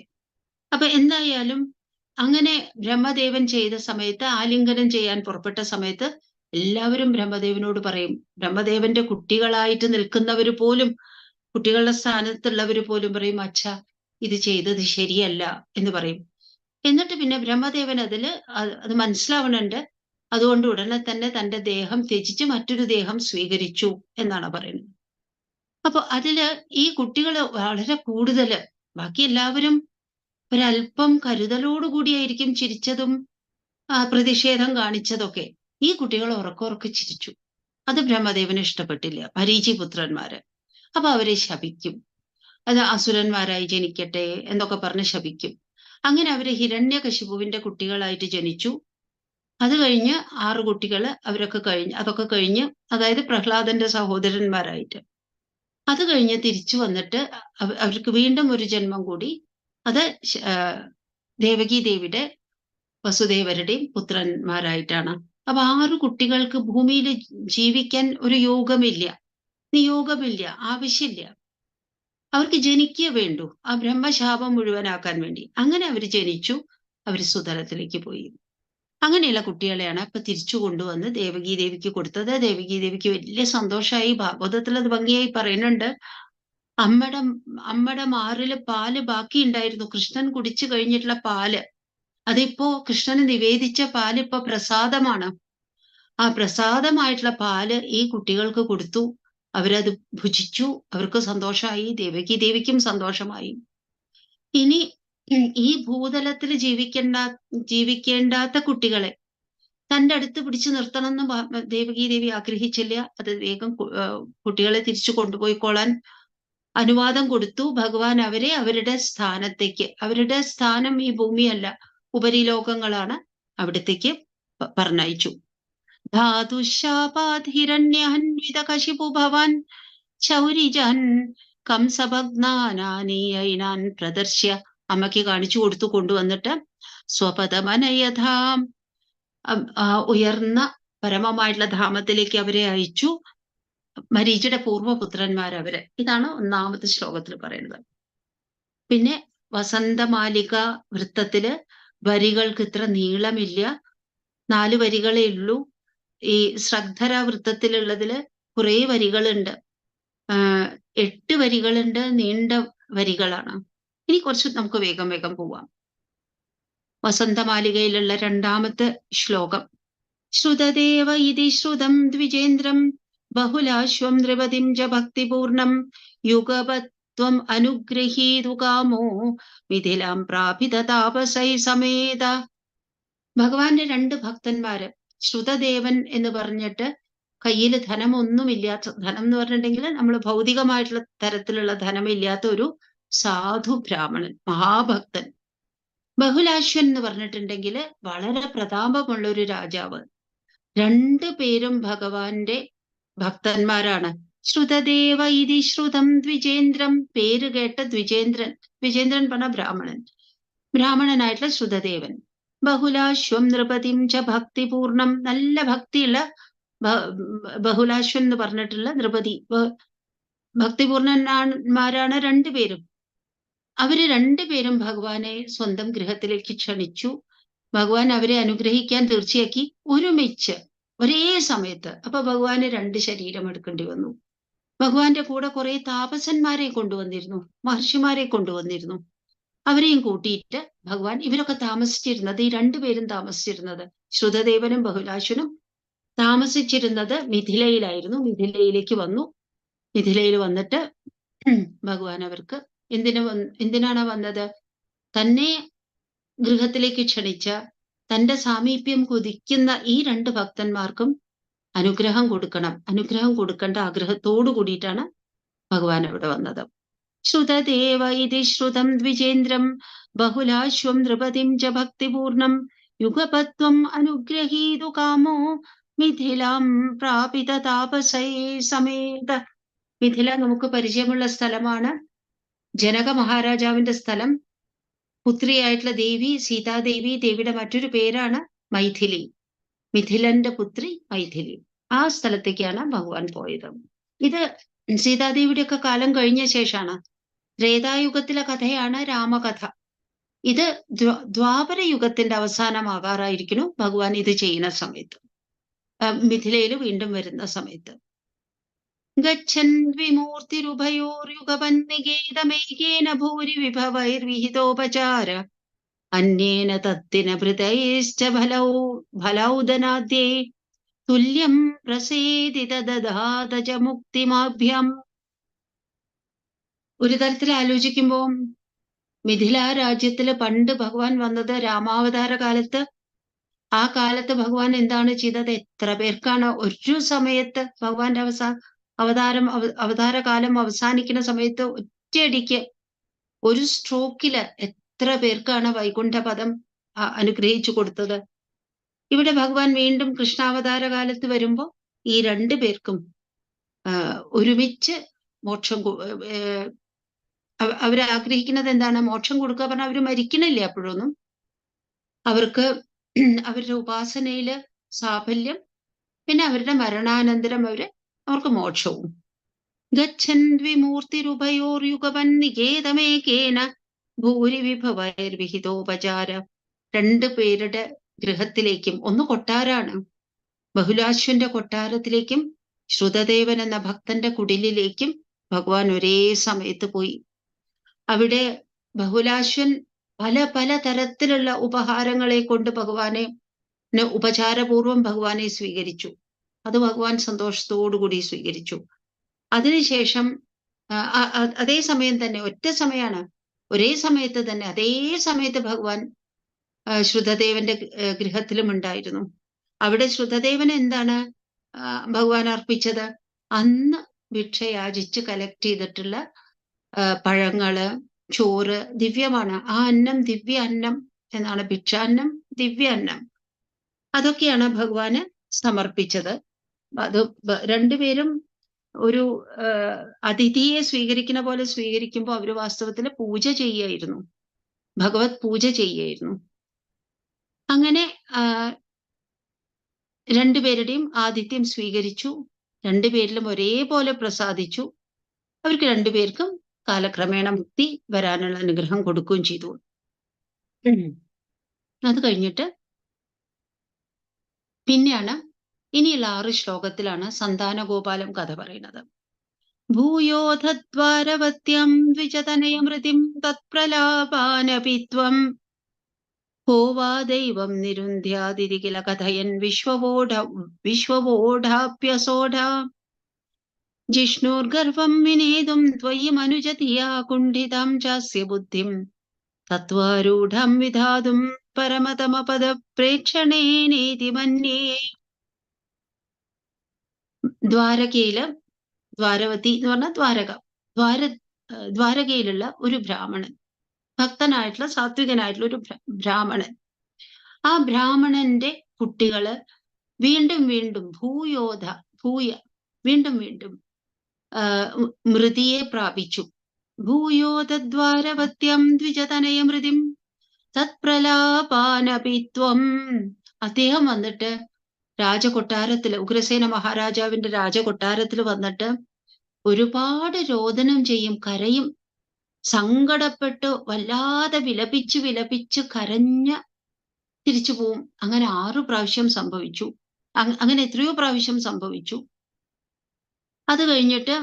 അപ്പൊ എന്തായാലും അങ്ങനെ ബ്രഹ്മദേവൻ ചെയ്ത സമയത്ത്, ആലിംഗനം ചെയ്യാൻ പുറപ്പെട്ട സമയത്ത് എല്ലാവരും ബ്രഹ്മദേവനോട് പറയും, ബ്രഹ്മദേവന്റെ കുട്ടികളായിട്ട് നിൽക്കുന്നവര് പോലും, കുട്ടികളുടെ സ്ഥാനത്തുള്ളവര് പോലും പറയും, അച്ഛാ ഇത് ചെയ്തത് ശരിയല്ല എന്ന് പറയും. എന്നിട്ട് പിന്നെ ബ്രഹ്മദേവൻ അത് മനസ്സിലാവണുണ്ട്. അതുകൊണ്ട് ഉടനെ തന്നെ തന്റെ ദേഹം ത്യജിച്ച് മറ്റൊരു ദേഹം സ്വീകരിച്ചു എന്നാണ് പറയുന്നത്. അപ്പൊ ഈ കുട്ടികൾ വളരെ കൂടുതൽ, ബാക്കി എല്ലാവരും ഒരല്പം കരുതലോടുകൂടിയായിരിക്കും ചിരിച്ചതും പ്രതിഷേധം കാണിച്ചതൊക്കെ. ഈ കുട്ടികൾ ഉറക്കെ ചിരിച്ചു. അത് ബ്രഹ്മദേവന് ഇഷ്ടപ്പെട്ടില്ല, മരീചിപുത്രന്മാര്. അപ്പൊ അവരെ ശപിക്കും. അത് അസുരന്മാരായി ജനിക്കട്ടെ എന്നൊക്കെ പറഞ്ഞ് ശപിക്കും. അങ്ങനെ അവര് ഹിരണ്യകശിപുവിന്റെ കുട്ടികളായിട്ട് ജനിച്ചു. അത് കഴിഞ്ഞ് 6 കുട്ടികള് അതൊക്കെ കഴിഞ്ഞ്, അതായത് പ്രഹ്ലാദന്റെ സഹോദരന്മാരായിട്ട്. അത് കഴിഞ്ഞ് തിരിച്ചു വന്നിട്ട് അവർക്ക് വീണ്ടും ഒരു ജന്മം കൂടി. അത് ദേവകി ദേവിയുടെ വസുദേവരുടെയും പുത്രന്മാരായിട്ടാണ്. അപ്പൊ 6 കുട്ടികൾക്ക് ഭൂമിയിൽ ജീവിക്കാൻ ഒരു യോഗമില്ല, നിയോഗമില്ല, ആവശ്യമില്ല. അവർക്ക് ജനിക്കേ വേണ്ടു, ആ ബ്രഹ്മശാപം മുഴുവനാക്കാൻ വേണ്ടി. അങ്ങനെ അവർ ജനിച്ചു, അവർ സുതലത്തിലേക്ക് പോയി. അങ്ങനെയുള്ള കുട്ടികളെയാണ് ഇപ്പൊ തിരിച്ചു കൊണ്ടുവന്ന് ദേവകി ദേവിക്ക് കൊടുത്തത്. ദേവകി ദേവിക്ക് വലിയ സന്തോഷമായി. ഭാഗവതത്തിൽ അത് ഭംഗിയായി പറയുന്നുണ്ട്. അമ്മയുടെ അമ്മയുടെ മാറില് പാല് ബാക്കി ഉണ്ടായിരുന്നു. കൃഷ്ണൻ കുടിച്ചു കഴിഞ്ഞിട്ടുള്ള പാല്, അതിപ്പോ കൃഷ്ണന് നിവേദിച്ച പാല് ഇപ്പൊ പ്രസാദമാണ്. ആ പ്രസാദമായിട്ടുള്ള പാല് ഈ കുട്ടികൾക്ക് കൊടുത്തു. അവരത് ഭുജിച്ചു. അവർക്ക് സന്തോഷമായി. ദേവകി ദേവിക്കും സന്തോഷമായി. ഇനി ഈ ഭൂതലത്തിൽ ജീവിക്കേണ്ടാത്ത കുട്ടികളെ തന്റെ അടുത്ത് പിടിച്ചു നിർത്തണം എന്ന് ദേവകി ദേവി ആഗ്രഹിച്ചില്ല. അത് വേഗം കുട്ടികളെ തിരിച്ചു കൊണ്ടുപോയിക്കോളാൻ അനുവാദം കൊടുത്തു. ഭഗവാൻ അവരെ അവരുടെ സ്ഥാനത്തേക്ക്, അവരുടെ സ്ഥാനം ഈ ഭൂമിയല്ല, ഉപരിലോകങ്ങളാണ്, അവിടത്തേക്ക് പറഞ്ഞയച്ചു. ധാതുശാപാധിരണ്യഹന്വിതകശിപു ഭവാൻ ശൗരിജൻ കംസഭഗ്നാനീയൈനാൻ പ്രദർശ്യ, അമ്മയ്ക്ക് കാണിച്ചു കൊടുത്തു. കൊണ്ടുവന്നിട്ട് സ്വപദമനയധാം, ഉയർന്ന പരമമായിട്ടുള്ള ധാമത്തിലേക്ക് അവരെ അയച്ചു. മരീചിയുടെ പൂർവ്വപുത്രന്മാരവര്. ഇതാണ് 1ാമത്തെ ശ്ലോകത്തിൽ പറയുന്നത്. പിന്നെ വസന്തമാലിക വൃത്തത്തില് വരികൾക്ക് ഇത്ര നീളമില്ല, 4 വരികളേ ഉള്ളൂ. ഈ ശ്രദ്ധര വൃത്തത്തിലുള്ളതില് കുറെ വരികളുണ്ട്. 8 വരികളുണ്ട്, നീണ്ട വരികളാണ്. ഇനി കുറച്ച് നമുക്ക് വേഗം വേഗം പോവാം. വസന്തമാലികയിലുള്ള 2ാമത്തെ ശ്ലോകം. ശ്രുതദേവ ഇതി ശ്രുതം ദ്വിജേന്ദ്രം ബഹുലാശ്വം നൃപതിം ച ഭക്തിപൂർണം യുഗപത്വം അനുഗ്രഹീതു കാമോ മിഥിലാം പ്രാപിത താപസൈ സമേത. ഭഗവാന്റെ 2 ഭക്തന്മാര്, ശ്രുതദേവൻ എന്ന് പറഞ്ഞിട്ട് കയ്യിൽ ധനമൊന്നുമില്ലാത്ത, ധനം എന്ന് പറഞ്ഞിട്ടുണ്ടെങ്കിൽ നമ്മൾ ഭൗതികമായിട്ടുള്ള തരത്തിലുള്ള ധനമില്ലാത്ത ഒരു സാധു ബ്രാഹ്മണൻ, മഹാഭക്തൻ. ബഹുലാശ്വൻ എന്ന് പറഞ്ഞിട്ടുണ്ടെങ്കിൽ വളരെ പ്രതാപമുള്ള ഒരു രാജാവ്. 2 പേരും ഭഗവാന്റെ ഭക്തന്മാരാണ്. ശ്രുതദേവ ഇതി ശ്രുതം ദ്വിജേന്ദ്രം, പേര് കേട്ട ദ്വിജേന്ദ്രൻ. ദ്വിജേന്ദ്രൻ പറഞ്ഞ ബ്രാഹ്മണൻ, ബ്രാഹ്മണനായിട്ടുള്ള ശ്രുതദേവൻ. ബഹുലാശ്വം നൃപതിം ച ഭക്തിപൂർണം, നല്ല ഭക്തിയുള്ള ബഹുലാശ്വൻ എന്ന് പറഞ്ഞിട്ടുള്ള നൃപതി, ഭക്തിപൂർണന്മാരാണ് 2 പേരും. അവര് 2 പേരും ഭഗവാനെ സ്വന്തം ഗൃഹത്തിലേക്ക് ക്ഷണിച്ചു. ഭഗവാൻ അവരെ അനുഗ്രഹിക്കാൻ തീർച്ചയാക്കി, ഒരുമിച്ച് ഒരേ സമയത്ത്. അപ്പൊ ഭഗവാന് 2 ശരീരം എടുക്കേണ്ടി വന്നു. ഭഗവാന്റെ കൂടെ കുറെ താപസന്മാരെ കൊണ്ടുവന്നിരുന്നു, മഹർഷിമാരെ കൊണ്ടുവന്നിരുന്നു. അവരെയും കൂട്ടിയിട്ട് ഭഗവാൻ, ഇവരൊക്കെ താമസിച്ചിരുന്നത്, ഈ 2 പേരും താമസിച്ചിരുന്നത്, ശ്രുതദേവനും ബഹുലാശ്വനും താമസിച്ചിരുന്നത് മിഥിലയിലായിരുന്നു. മിഥിലയിലേക്ക് വന്നു. മിഥിലയിൽ വന്നിട്ട് ഭഗവാൻ അവർക്ക് എന്തിനാണ് വന്നത്? തന്നെ ഗൃഹത്തിലേക്ക് ക്ഷണിച്ച, തന്റെ സാമീപ്യം കൊതിക്കുന്ന ഈ 2 ഭക്തന്മാർക്കും അനുഗ്രഹം കൊടുക്കണം. അനുഗ്രഹം കൊടുക്കേണ്ട ആഗ്രഹത്തോടു കൂടിയിട്ടാണ് ഭഗവാൻ അവിടെ വന്നത്. ശ്രുതദേവ ഇതി ശ്രുതം ദ്വിജേന്ദ്രം ബഹുലാശ്വം നൃപതിം ച ഭക്തിപൂർണം യുഗപത്വം അനുഗ്രഹീതു കാമോ മിഥിലാം പ്രാപിത താപസൈ സമേത. മിഥില നമുക്ക് പരിചയമുള്ള സ്ഥലമാണ്. ജനക മഹാരാജാവിന്റെ സ്ഥലം. പുത്രിയായിട്ടുള്ള ദേവി സീതാദേവി, ദേവിയുടെ മറ്റൊരു പേരാണ് മൈഥിലി. മിഥിലന്റെ പുത്രി മൈഥിലി. ആ സ്ഥലത്തേക്കാണ് ഭഗവാൻ പോയത്. ഇത് സീതാദേവിയുടെ ഒക്കെ കാലം കഴിഞ്ഞ ശേഷമാണ്. ത്രേതായുഗത്തിലെ കഥയാണ് രാമകഥ. ഇത് ദ്വാപര യുഗത്തിന്റെ അവസാനമാകാറായിരിക്കുന്നു ഭഗവാൻ ഇത് ചെയ്യുന്ന സമയത്ത്, മിഥിലയിൽ വീണ്ടും വരുന്ന സമയത്ത്. ഗച്ഛൻ വിമൂർത്തിരുഭയോർയുഗപന്നികേതമൈകേന ഭൂരി വിഭവൈർവിഹിതോപചാര അന്യേന തത്തിന ഭൃതൈശ്ച ഫലൗദനാദ്യേ തുല്യം പ്രസേദിത ദദാതച മുക്തിമാഭ്യം. ഒരു തരത്തിൽ ആലോചിക്കുമ്പോ മിഥില രാജ്യത്തില് പണ്ട് ഭഗവാൻ വന്നത് രാമാവതാര കാലത്ത്. ആ കാലത്ത് ഭഗവാൻ എന്താണ് ചെയ്തത്? എത്ര പേർക്കാണ് ഒരു സമയത്ത് ഭഗവാന്റെ അവതാരകാലം അവസാനിക്കുന്ന സമയത്ത് ഒറ്റയടിക്ക് ഒരു സ്ട്രോക്കില് എത്ര പേർക്കാണ് വൈകുണ്ഠപദം അനുഗ്രഹിച്ചു കൊടുത്തത്? ഇവിടെ ഭഗവാൻ വീണ്ടും കൃഷ്ണാവതാര കാലത്ത് വരുമ്പോ ഈ 2 പേർക്കും ഒരുമിച്ച് മോക്ഷം, അവരാഗ്രഹിക്കുന്നത് എന്താണ്? മോക്ഷം കൊടുക്കുക പറഞ്ഞാൽ അവര് മരിക്കണില്ലേ അപ്പോഴൊന്നും. അവർക്ക് അവരുടെ ഉപാസനയില് സാഫല്യം, പിന്നെ അവരുടെ മരണാനന്തരം അവർക്ക് മോക്ഷവും. ഗച്ഛൻ ദ്വിമൂർത്തിരുഭയോർയുഗപന്നികേതമേകേന ഭൂരി വിഭവൈർവിഹിതോപചാര. 2 പേരുടെ ഗൃഹത്തിലേക്കും, ഒന്ന് കൊട്ടാരാണ്, ബഹുലാശ്വന്റെ കൊട്ടാരത്തിലേക്കും ശ്രുതദേവൻ എന്ന ഭക്തന്റെ കുടിലിലേക്കും ഭഗവാൻ ഒരേ സമയത്ത് പോയി. അവിടെ ബഹുലാശ്വൻ പല പല തരത്തിലുള്ള ഉപഹാരങ്ങളെ കൊണ്ട് ഭഗവാനെ ഉപചാരപൂർവം ഭഗവാനെ സ്വീകരിച്ചു. അത് ഭഗവാൻ സന്തോഷത്തോടുകൂടി സ്വീകരിച്ചു. അതിനുശേഷം അതേ സമയം തന്നെ, ഒറ്റ സമയമാണ്, ഒരേ സമയത്ത് തന്നെ അതേ സമയത്ത് ഭഗവാൻ ശ്രുതദേവന്റെ ഗൃഹത്തിലും ഉണ്ടായിരുന്നു. അവിടെ ശ്രുതദേവൻ എന്താണ് ഭഗവാൻ അർപ്പിച്ചത്? അന്ന് ഭിക്ഷയാചിച്ച് കളക്ട് ചെയ്തിട്ടുള്ള പഴങ്ങള്, ചോറ്, ദിവ്യമാണ്. ആ അന്നം ദിവ്യ അന്നം എന്നാണ്, ഭിക്ഷാന്നം, ദിവ്യ അന്നം, അതൊക്കെയാണ് ഭഗവാന് സമർപ്പിച്ചത്. അത് രണ്ടുപേരും ഒരു അതിഥിയെ സ്വീകരിക്കുന്ന പോലെ സ്വീകരിക്കുമ്പോൾ അവര് വാസ്തവത്തിൽ പൂജ ചെയ്യായിരുന്നു, ഭഗവത് പൂജ ചെയ്യായിരുന്നു. അങ്ങനെ രണ്ടുപേരുടെയും ആതിഥ്യം സ്വീകരിച്ചു. രണ്ടുപേരിലും ഒരേപോലെ പ്രസാദിച്ചു. അവർക്ക് രണ്ടുപേർക്കും കാലക്രമേണ മുക്തി വരാനുള്ള അനുഗ്രഹം കൊടുക്കുകയും ചെയ്തു. അത് കഴിഞ്ഞിട്ട് പിന്നെയാണ് ഇനിയുള്ള 6 ശ്ലോകത്തിലാണ് സന്താനഗോപാലം കഥ പറയുന്നത്. ഭൂയോധദ്വാരവത്യം ദ്വിജതനയമൃതിം തത്പ്രലാപാനപിത്വം ഹോ വാ ദൈവം നിരുന്ധ്യാതിരി കില കഥയൻ വിശ്വവോഢാപ്യസോഢ ജിഷ്ണുർഗർഭം വിനേതും ത്വയി മനുജതിയാ കുണ്ഠിതാം ചാസ്യ ബുദ്ധിം തത്വാരൂഢം വിധാതും പരമതമപദ പ്രേക്ഷണേനേതി മന്യേ. ദ്വാരകയില്, ദ്വാരവതി എന്ന് പറഞ്ഞാൽ ദ്വാരകയിലുള്ള ഒരു ബ്രാഹ്മണൻ, ഭക്തനായിട്ടുള്ള സാത്വികനായിട്ടുള്ള ഒരു ബ്രാഹ്മണൻ. ആ ബ്രാഹ്മണന്റെ കുട്ടികള് വീണ്ടും വീണ്ടും വീണ്ടും വീണ്ടും മൃതിയെ പ്രാപിച്ചു. ഭൂയോധദ്വാരവത്യം ദ്വിജതനയമൃതിം തത്പ്രലാപാനപിത്വം. അദ്ദേഹം വന്നിട്ട് രാജകൊട്ടാരത്തില്, ഉഗ്രസേന മഹാരാജാവിന്റെ രാജകൊട്ടാരത്തിൽ വന്നിട്ട് ഒരുപാട് രോദനം ചെയ്യും, കരയും, സങ്കടപ്പെട്ട് വല്ലാതെ വിലപിച്ച് കരഞ്ഞ് തിരിച്ചു പോവും. അങ്ങനെ 6 പ്രാവശ്യം സംഭവിച്ചു. അങ്ങനെ എത്രയോ പ്രാവശ്യം സംഭവിച്ചു. അത് കഴിഞ്ഞിട്ട്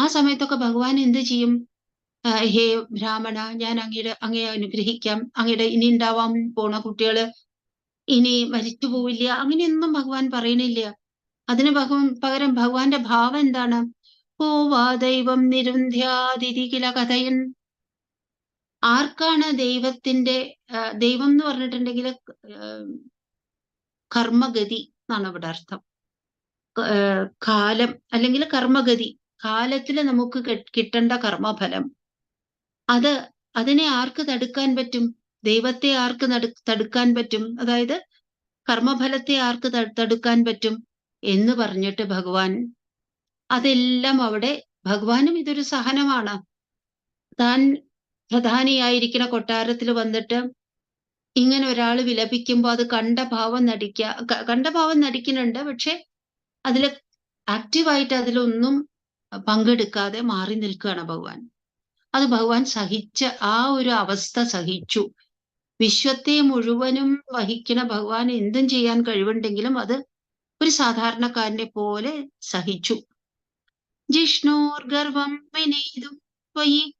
ആ സമയത്തൊക്കെ ഭഗവാൻ എന്ത് ചെയ്യും? ഹേ ബ്രാഹ്മണ, ഞാൻ അങ്ങയെ അനുഗ്രഹിക്കാം, അങ്ങയുടെ ഇനി ഉണ്ടാവാൻ പോണ കുട്ടികള് ഇനി മരിച്ചു പോവില്ല, അങ്ങനെയൊന്നും ഭഗവാൻ പറയണില്ല. അതിന് പകരം ഭഗവാന്റെ ഭാവം എന്താണ്? ഓ വാ ദൈവം നിരുന്ധ്യാതിരി കില കഥയൻ. ആർക്കാണ് ദൈവത്തിന്റെ ദൈവം എന്ന് പറഞ്ഞിട്ടുണ്ടെങ്കിൽ കർമ്മഗതി എന്നാണ് ഇവിടെ അർത്ഥം. കാലം അല്ലെങ്കിൽ കർമ്മഗതി, കാലത്തില് നമുക്ക് കിട്ടേണ്ട കർമ്മഫലം, അതിനെ ആർക്ക് തടുക്കാൻ പറ്റും? ദൈവത്തെ ആർക്ക് തടുക്കാൻ പറ്റും? അതായത് കർമ്മഫലത്തെ ആർക്ക് തടുക്കാൻ പറ്റും എന്ന് പറഞ്ഞിട്ട് ഭഗവാൻ അതെല്ലാം അവിടെ, ഭഗവാനും ഇതൊരു സഹനമാണ്. താൻ പ്രധാനിയായിരിക്കുന്ന കൊട്ടാരത്തിൽ വന്നിട്ട് ഇങ്ങനെ ഒരാൾ വിലപിക്കുമ്പോൾ അത് കണ്ട ഭാവം നടിക്കുന്നുണ്ട്. പക്ഷെ അതില് ആക്റ്റീവായിട്ട് അതിലൊന്നും പങ്കെടുക്കാതെ മാറി നിൽക്കുകയാണ് ഭഗവാൻ. അത് ഭഗവാൻ സഹിച്ച ആ ഒരു അവസ്ഥ സഹിച്ചു. വിശ്വത്തെ മുഴുവനും വഹിക്കുന്ന ഭഗവാൻ എന്തും ചെയ്യാൻ കഴിവുണ്ടെങ്കിലും അത് ഒരു സാധാരണക്കാരനെ പോലെ സഹിച്ചു. ജിഷ്ണോർഗർഭം വിനീതും ത്വയി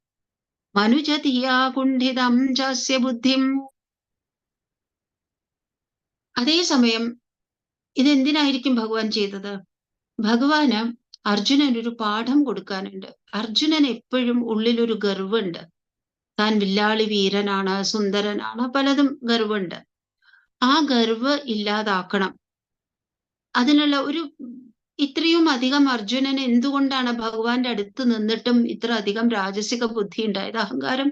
മനുജതിയാ കുണ്ഠിതം ചാസ്യ ബുദ്ധിം. അതേസമയം ഇതെന്തിനായിരിക്കും ഭഗവാൻ ചെയ്തത്? ഭഗവാന് അർജുനനൊരു പാഠം കൊടുക്കാനുണ്ട്. അർജുനൻ എപ്പോഴും ഉള്ളിലൊരു ഗർവുണ്ട്. താൻ വില്ലാളി വീരനാണ്, സുന്ദരനാണ്, പലതും ഗർവുണ്ട്. ആ ഗർവ് ഇല്ലാതാക്കണം. അതിനുള്ള ഇത്രയും അധികം അർജുനൻ എന്തുകൊണ്ടാണ് ഭഗവാന്റെ അടുത്ത് നിന്നിട്ടും ഇത്ര അധികം രാജസിക ബുദ്ധി ഉണ്ടായത്? അഹങ്കാരം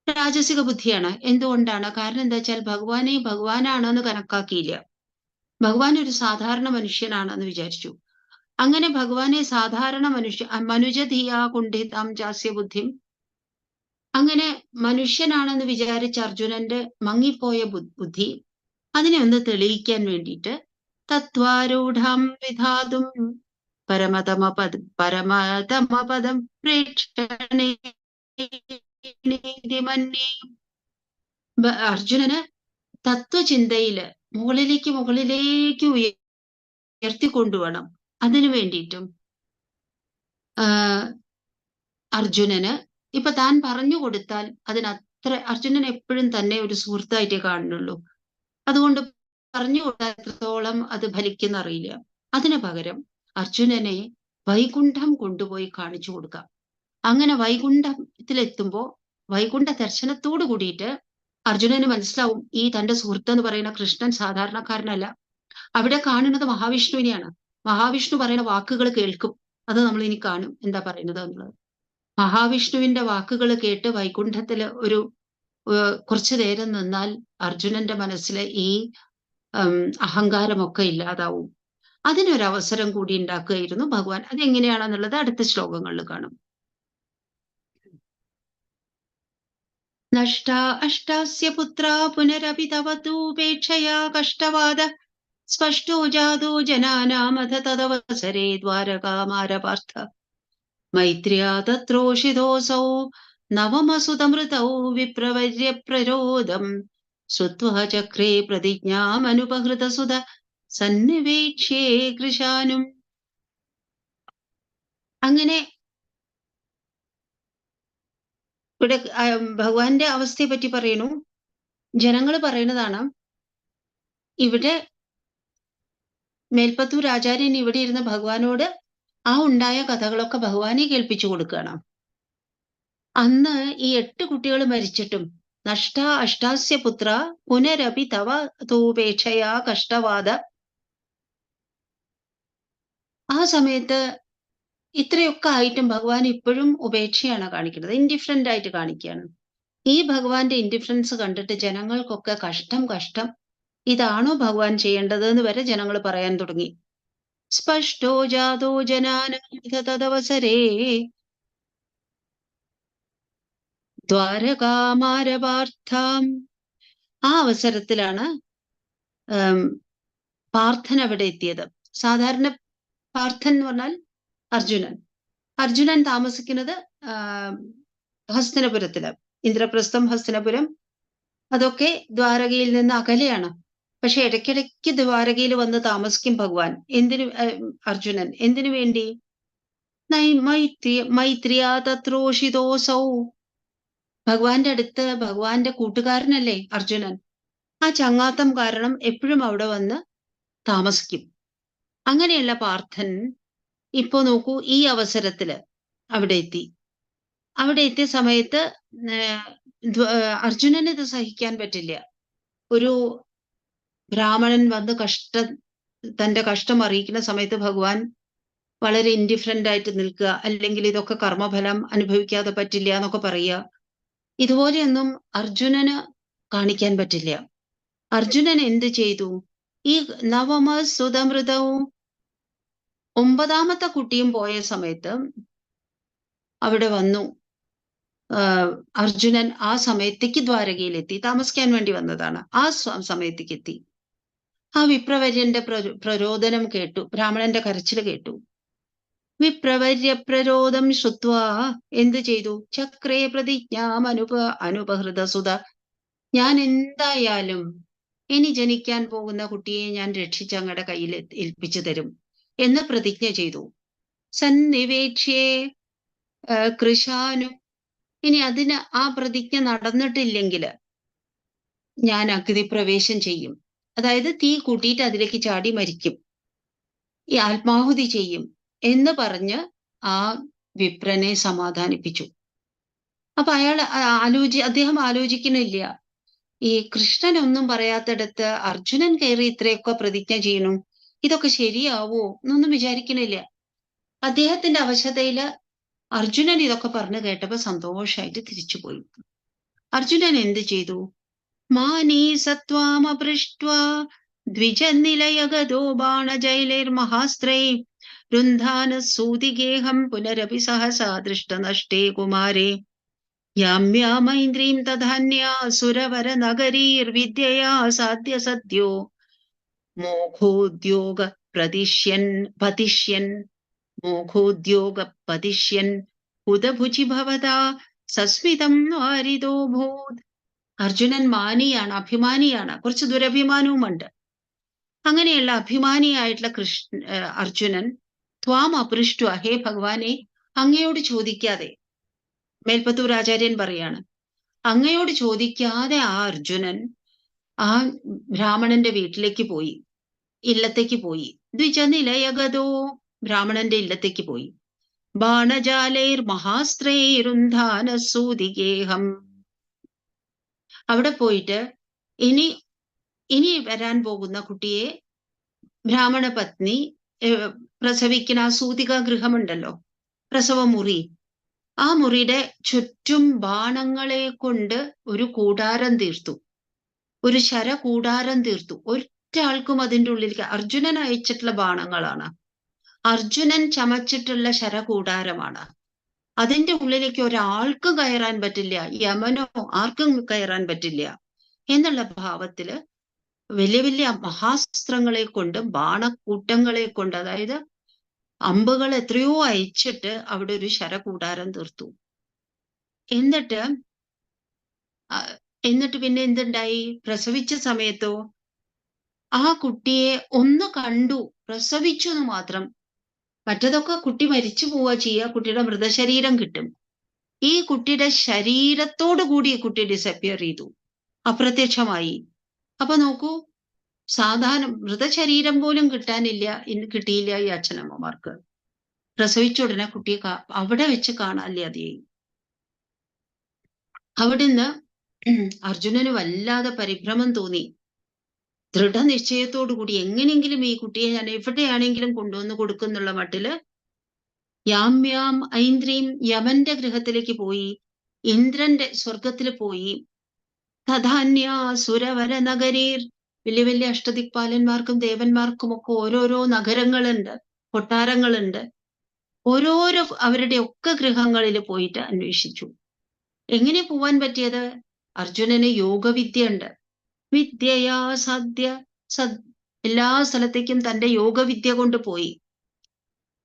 രാജസിക ബുദ്ധിയാണ്. എന്തുകൊണ്ടാണ്? കാരണം എന്താ വെച്ചാൽ ഭഗവാനാണെന്ന് കണക്കാക്കിയില്ല. ഭഗവാൻ ഒരു സാധാരണ മനുഷ്യനാണെന്ന് വിചാരിച്ചു. അങ്ങനെ ഭഗവാനെ സാധാരണ മനുജധിയാ കുണ്ഠിതാം ചാസ്യ ബുദ്ധിം, അങ്ങനെ മനുഷ്യനാണെന്ന് വിചാരിച്ച അർജുനന്റെ മങ്ങിപ്പോയ ബുദ്ധി, അതിനെ ഒന്ന് തെളിയിക്കാൻ വേണ്ടിയിട്ട് തത്വാരൂഢം വിധാതും പരമതമപദം പ്രേക്ഷണേ. അർജുനന് തത്വചിന്തയില് മുകളിലേക്ക് ഉയർത്തിക്കൊണ്ടുവേണം. അതിനു വേണ്ടിയിട്ടും അർജുനന് ഇപ്പൊ താൻ പറഞ്ഞു കൊടുത്താൽ അർജുനൻ എപ്പോഴും തന്നെ ഒരു സുഹൃത്തായിട്ടേ കാണുന്നുള്ളൂ. അതുകൊണ്ട് പറഞ്ഞു കൊടുത്താൽ എത്രത്തോളം അത് ഫലിക്കുന്നറിയില്ല. അതിനു പകരം അർജുനനെ വൈകുണ്ഠം കൊണ്ടുപോയി കാണിച്ചു കൊടുക്കാം. അങ്ങനെ വൈകുണ്ഠത്തിലെത്തുമ്പോ വൈകുണ്ഠ ദർശനത്തോട് കൂടിയിട്ട് അർജുനന് മനസ്സിലാവും ഈ തന്റെ സുഹൃത്ത് എന്ന് പറയുന്ന കൃഷ്ണൻ സാധാരണക്കാരനല്ല. അവിടെ കാണുന്നത് മഹാവിഷ്ണുവിനെയാണ്. മഹാവിഷ്ണു പറയുന്ന വാക്കുകൾ കേൾക്കും. അത് നമ്മൾ ഇനി കാണും എന്താ പറയുന്നത് എന്നുള്ളത്. മഹാവിഷ്ണുവിന്റെ വാക്കുകൾ കേട്ട് വൈകുണ്ഠത്തില് കുറച്ചു നേരം നിന്നാൽ അർജുനന്റെ മനസ്സിലെ ഈ അഹങ്കാരമൊക്കെ ഇല്ലാതാവും. അതിനൊരവസരം കൂടി ഉണ്ടാക്കുകയായിരുന്നു ഭഗവാൻ. അതെങ്ങനെയാണെന്നുള്ളത് അടുത്ത ശ്ലോകങ്ങളിൽ കാണും. നഷ്ടാ അഷ്ടാസ്യ പുത്രാ പുനരപി തവ തൂപേക്ഷയാ കഷ്ടവാദ സ്പഷ്ടോ ജാതോ ജനാനാമഥ തദവസരേ ദ്വാരകാമാരപാർത്ഥ മൈത്ര്യാ തത്രോഷിതോസൗ നവമസുതമൃതൗ വിപ്രവര്യപ്രരോദം ശ്രുത്വാ ചക്രേ പ്രതിജ്ഞാമനുപഹൃതസുത സന്നിവേക്ഷ്യേ കൃശാനും. അങ്ങനെ ഇവിടെ ഭഗവാന്റെ അവസ്ഥയെ പറ്റി പറയണു. ജനങ്ങൾ പറയുന്നതാണ്, ഇവിടെ മേൽപ്പത്തൂർ ആചാര്യൻ ഇവിടെ ഇരുന്ന് ഭഗവാനോട് ആ ഉണ്ടായ കഥകളൊക്കെ ഭഗവാനെ കേൾപ്പിച്ചു കൊടുക്കുകയാണ്. അന്ന് ഈ 8 കുട്ടികൾ മരിച്ചിട്ടും നഷ്ട അഷ്ടാസ്യ പുത്ര പുനരപി തവ തൂപേക്ഷയാ കഷ്ടവാദ, ആ സമയത്ത് ഇത്രയൊക്കെ ആയിട്ടും ഭഗവാൻ ഇപ്പോഴും ഉപേക്ഷയാണ് കാണിക്കുന്നത്, ഇൻഡിഫറന്റ് ആയിട്ട് കാണിക്കുകയാണ്. ഈ ഭഗവാന്റെ ഇൻഡിഫറൻസ് കണ്ടിട്ട് ജനങ്ങൾക്കൊക്കെ കഷ്ടം, ഇതാണോ ഭഗവാൻ ചെയ്യേണ്ടത് എന്ന് വരെ ജനങ്ങൾ പറയാൻ തുടങ്ങി. സ്പഷ്ടോ ജാതോ ജനാനവസരേ ദ്വാരകാമാരപാർത്ഥാം. ആ അവസരത്തിലാണ് പാർത്ഥൻ അവിടെ എത്തിയത്. സാധാരണ പാർത്ഥൻ എന്ന് പറഞ്ഞാൽ അർജുനൻ താമസിക്കുന്നത് ഹസ്തിനപുരത്തില്. ഇന്ദ്രപ്രസ്ഥം, ഹസ്തിനപുരം അതൊക്കെ ദ്വാരകയിൽ നിന്ന് അകലെയാണ്. പക്ഷെ ഇടയ്ക്കിടയ്ക്ക് ദ്വാരകയിൽ വന്ന് താമസിക്കും ഭഗവാൻ. അർജുനൻ എന്തിനു വേണ്ടി? മൈത്രിയാ തത്രോഷിതോസൗ. ഭഗവാന്റെ അടുത്ത് ഭഗവാന്റെ കൂട്ടുകാരനല്ലേ അർജുനൻ. ആ ചങ്ങാത്തം കാരണം എപ്പോഴും അവിടെ വന്ന് താമസിക്കും. അങ്ങനെയുള്ള പാർത്ഥൻ ഇപ്പോ നോക്കൂ, ഈ അവസരത്തില് അവിടെ എത്തിയ സമയത്ത് അർജുനന് ഇത് സഹിക്കാൻ പറ്റില്ല. ഒരു ബ്രാഹ്മണൻ വന്ന് തന്റെ കഷ്ടം അറിയിക്കുന്ന സമയത്ത് ഭഗവാൻ വളരെ ഇൻഡിഫറന്റ് ആയിട്ട് നിൽക്കുക, അല്ലെങ്കിൽ ഇതൊക്കെ കർമ്മഫലം അനുഭവിക്കാതെ പറ്റില്ല എന്നൊക്കെ പറയുക, ഇതുപോലെയൊന്നും അർജുനന് കാണിക്കാൻ പറ്റില്ല. അർജുനൻ എന്ത് ചെയ്തു? ഈ നവമ സുതമൃതവും 9ാമത്തെ കുട്ടിയും പോയ സമയത്ത് അവിടെ വന്നു. അർജുനൻ ആ സമയത്തേക്ക് ദ്വാരകയിലെത്തി. താമസിക്കാൻ വേണ്ടി വന്നതാണ്. ആ സമയത്തേക്ക് എത്തി. ആ വിപ്രവര്യന്റെ പ്രരോദനം കേട്ടു, ബ്രാഹ്മണന്റെ കരച്ചിൽ കേട്ടു. വിപ്രവര്യ പ്രരോദം ശ്രുത്വാ എന്ത് ചെയ്തു? ചക്രേ അനുപഹൃതസുത. ഞാൻ എന്തായാലും ഇനി ജനിക്കാൻ പോകുന്ന കുട്ടിയെ ഞാൻ രക്ഷിച്ച് അങ്ങയുടെ കയ്യിൽ ഏൽപ്പിച്ചു തരും എന്ന് പ്രതിജ്ഞ ചെയ്തു. സന്നിവേക്ഷ്യേ കൃശാനും. ഇനി അതിന് ആ പ്രതിജ്ഞ നടന്നിട്ടില്ലെങ്കിൽ ഞാൻ അഗ്നിപ്രവേശം ചെയ്യും. അതായത് തീ കൂട്ടിയിട്ട് അതിലേക്ക് ചാടി മരിക്കും, ഈ ആത്മാഹുതി ചെയ്യും എന്ന് പറഞ്ഞ് ആ വിപ്രനെ സമാധാനിപ്പിച്ചു. അപ്പൊ അദ്ദേഹം ആലോചിക്കുന്നില്ല, ഈ കൃഷ്ണനൊന്നും പറയാത്തിടത്ത് അർജുനൻ കയറി ഇത്രയൊക്കെ പ്രതിജ്ഞ ചെയ്യണു, ഇതൊക്കെ ശരിയാവോ എന്നൊന്നും വിചാരിക്കണില്ല. അദ്ദേഹത്തിന്റെ അവശതയില് അർജുനൻ ഇതൊക്കെ പറഞ്ഞു കേട്ടപ്പോ സന്തോഷമായിട്ട് തിരിച്ചുപോയി. അർജുനൻ എന്ത് ചെയ്തു? മാനീ സത്വാമപൃഷ്ട്വാ ദ്വിജനിലയഗതോ ബാണജൈലൈർമഹാസ്ത്രൈ രുന്ധാന സൂതിഗേഹം പുനരപി സഹസാ ദൃഷ്ടനഷ്ടേ കുമാരേ യാമ്യാമൈന്ദ്രീം തധാന്യാ സുരവര നഗരീർവിദ്യയാ സാധ്യ സദ്യോ മോഘോദ്യോഗ പതിഷ്യൻ ഉദഭുചി ഭവതാ സസ്മിതം വാരിതോ ഭൂത്. അർജുനൻ മാനിയാണ്, അഭിമാനിയാണ്, കുറച്ച് ദുരഭിമാനവുമുണ്ട്. അങ്ങനെയുള്ള അഭിമാനിയായിട്ടുള്ള അർജുനൻ ത്വാം അപൃഷ്ട, ഹേ ഭഗവാനെ, അങ്ങയോട് ചോദിക്കാതെ, മേൽപ്പത്തൂർ ആചാര്യൻ പറയാണ്, അങ്ങയോട് ചോദിക്കാതെ ആ അർജുനൻ ആ ബ്രാഹ്മണന്റെ വീട്ടിലേക്ക് പോയി, ഇല്ലത്തേക്ക് പോയി. ദ്വിജനിലയഗതോ, ബ്രാഹ്മണന്റെ ഇല്ലത്തേക്ക് പോയി. ബാണജാലൈർ മഹാസ്ത്രൈരുന്ധാനസൂതികേഹം, അവിടെ പോയിട്ട് ഇനി ഇനി വരാൻ പോകുന്ന കുട്ടിയെ ബ്രാഹ്മണ പത്നി പ്രസവിക്കുന്ന ആ സൂതിക ഗൃഹമുണ്ടല്ലോ, പ്രസവ മുറി, ആ മുറിയുടെ ചുറ്റും ബാണങ്ങളെ കൊണ്ട് ഒരു കൂടാരം തീർത്തു, ഒരു ശര കൂടാരം തീർത്തു. ഒറ്റ ആൾക്കും അതിൻ്റെ ഉള്ളിലേക്ക്, അർജുനൻ അയച്ചിട്ടുള്ള ബാണങ്ങളാണ്, അർജുനൻ ചമച്ചിട്ടുള്ള ശരകൂടാരമാണ്. അതിന്റെ ഉള്ളിലേക്ക് ഒരാൾക്കും കയറാൻ പറ്റില്ല, യമനോ ആർക്കും കയറാൻ പറ്റില്ല എന്നുള്ള ഭാവത്തില് വലിയ വലിയ മഹാസ്ത്രങ്ങളെ കൊണ്ട്, ബാണക്കൂട്ടങ്ങളെ കൊണ്ട്, അതായത് അമ്പുകൾ എത്രയോ അയച്ചിട്ട് അവിടെ ഒരു ശരകൂടാരം തീർത്തു. എന്നിട്ട് പിന്നെ എന്തുണ്ടായി? പ്രസവിച്ച സമയത്തോ ആ കുട്ടിയെ ഒന്ന് കണ്ടു, പ്രസവിച്ചു എന്ന് മാത്രം. മറ്റതൊക്കെ കുട്ടി മരിച്ചു പോവുക ചെയ്യുക, കുട്ടിയുടെ മൃതശരീരം കിട്ടും. ഈ കുട്ടിയുടെ ശരീരത്തോടു കൂടി കുട്ടി ഡിസപ്പിയർ ചെയ്തു, അപ്രത്യക്ഷമായി. അപ്പൊ നോക്കൂ, സാധാരണ മൃതശരീരം പോലും കിട്ടിയില്ല ഈ അച്ഛനമ്മമാർക്ക്. പ്രസവിച്ച ഉടനെ കുട്ടിയെ അവിടെ വെച്ച് കാണാനില്ലാതെയായി. അവിടുന്ന് അർജുനന് വല്ലാതെ പരിഭ്രമം തോന്നി. ദൃഢനിശ്ചയത്തോടു കൂടി എങ്ങനെയെങ്കിലും ഈ കുട്ടിയെ ഞാൻ എവിടെയാണെങ്കിലും കൊണ്ടുവന്ന് കൊടുക്കുന്നുള്ള മട്ടില് യാമ്യാം ഐന്ദ്രീം, യമന്റെ ഗൃഹത്തിലേക്ക് പോയി, ഇന്ദ്രന്റെ സ്വർഗത്തിൽ പോയി. തഥാന്യാസുരവര നഗരീർ, വലിയ വലിയ അഷ്ടദിക്പാലന്മാർക്കും ദേവന്മാർക്കും ഒക്കെ ഓരോരോ നഗരങ്ങളുണ്ട്, കൊട്ടാരങ്ങളുണ്ട്. ഓരോരോ അവരുടെ ഒക്കെ ഗൃഹങ്ങളിൽ പോയിട്ട് അന്വേഷിച്ചു. എങ്ങനെ പോവാൻ പറ്റിയത്? അർജുനന് യോഗവിദ്യ ഉണ്ട്. വിദ്യയാ സാധ്യ എല്ലാ സ്ഥലത്തേക്കും തന്റെ യോഗവിദ്യ കൊണ്ട് പോയി.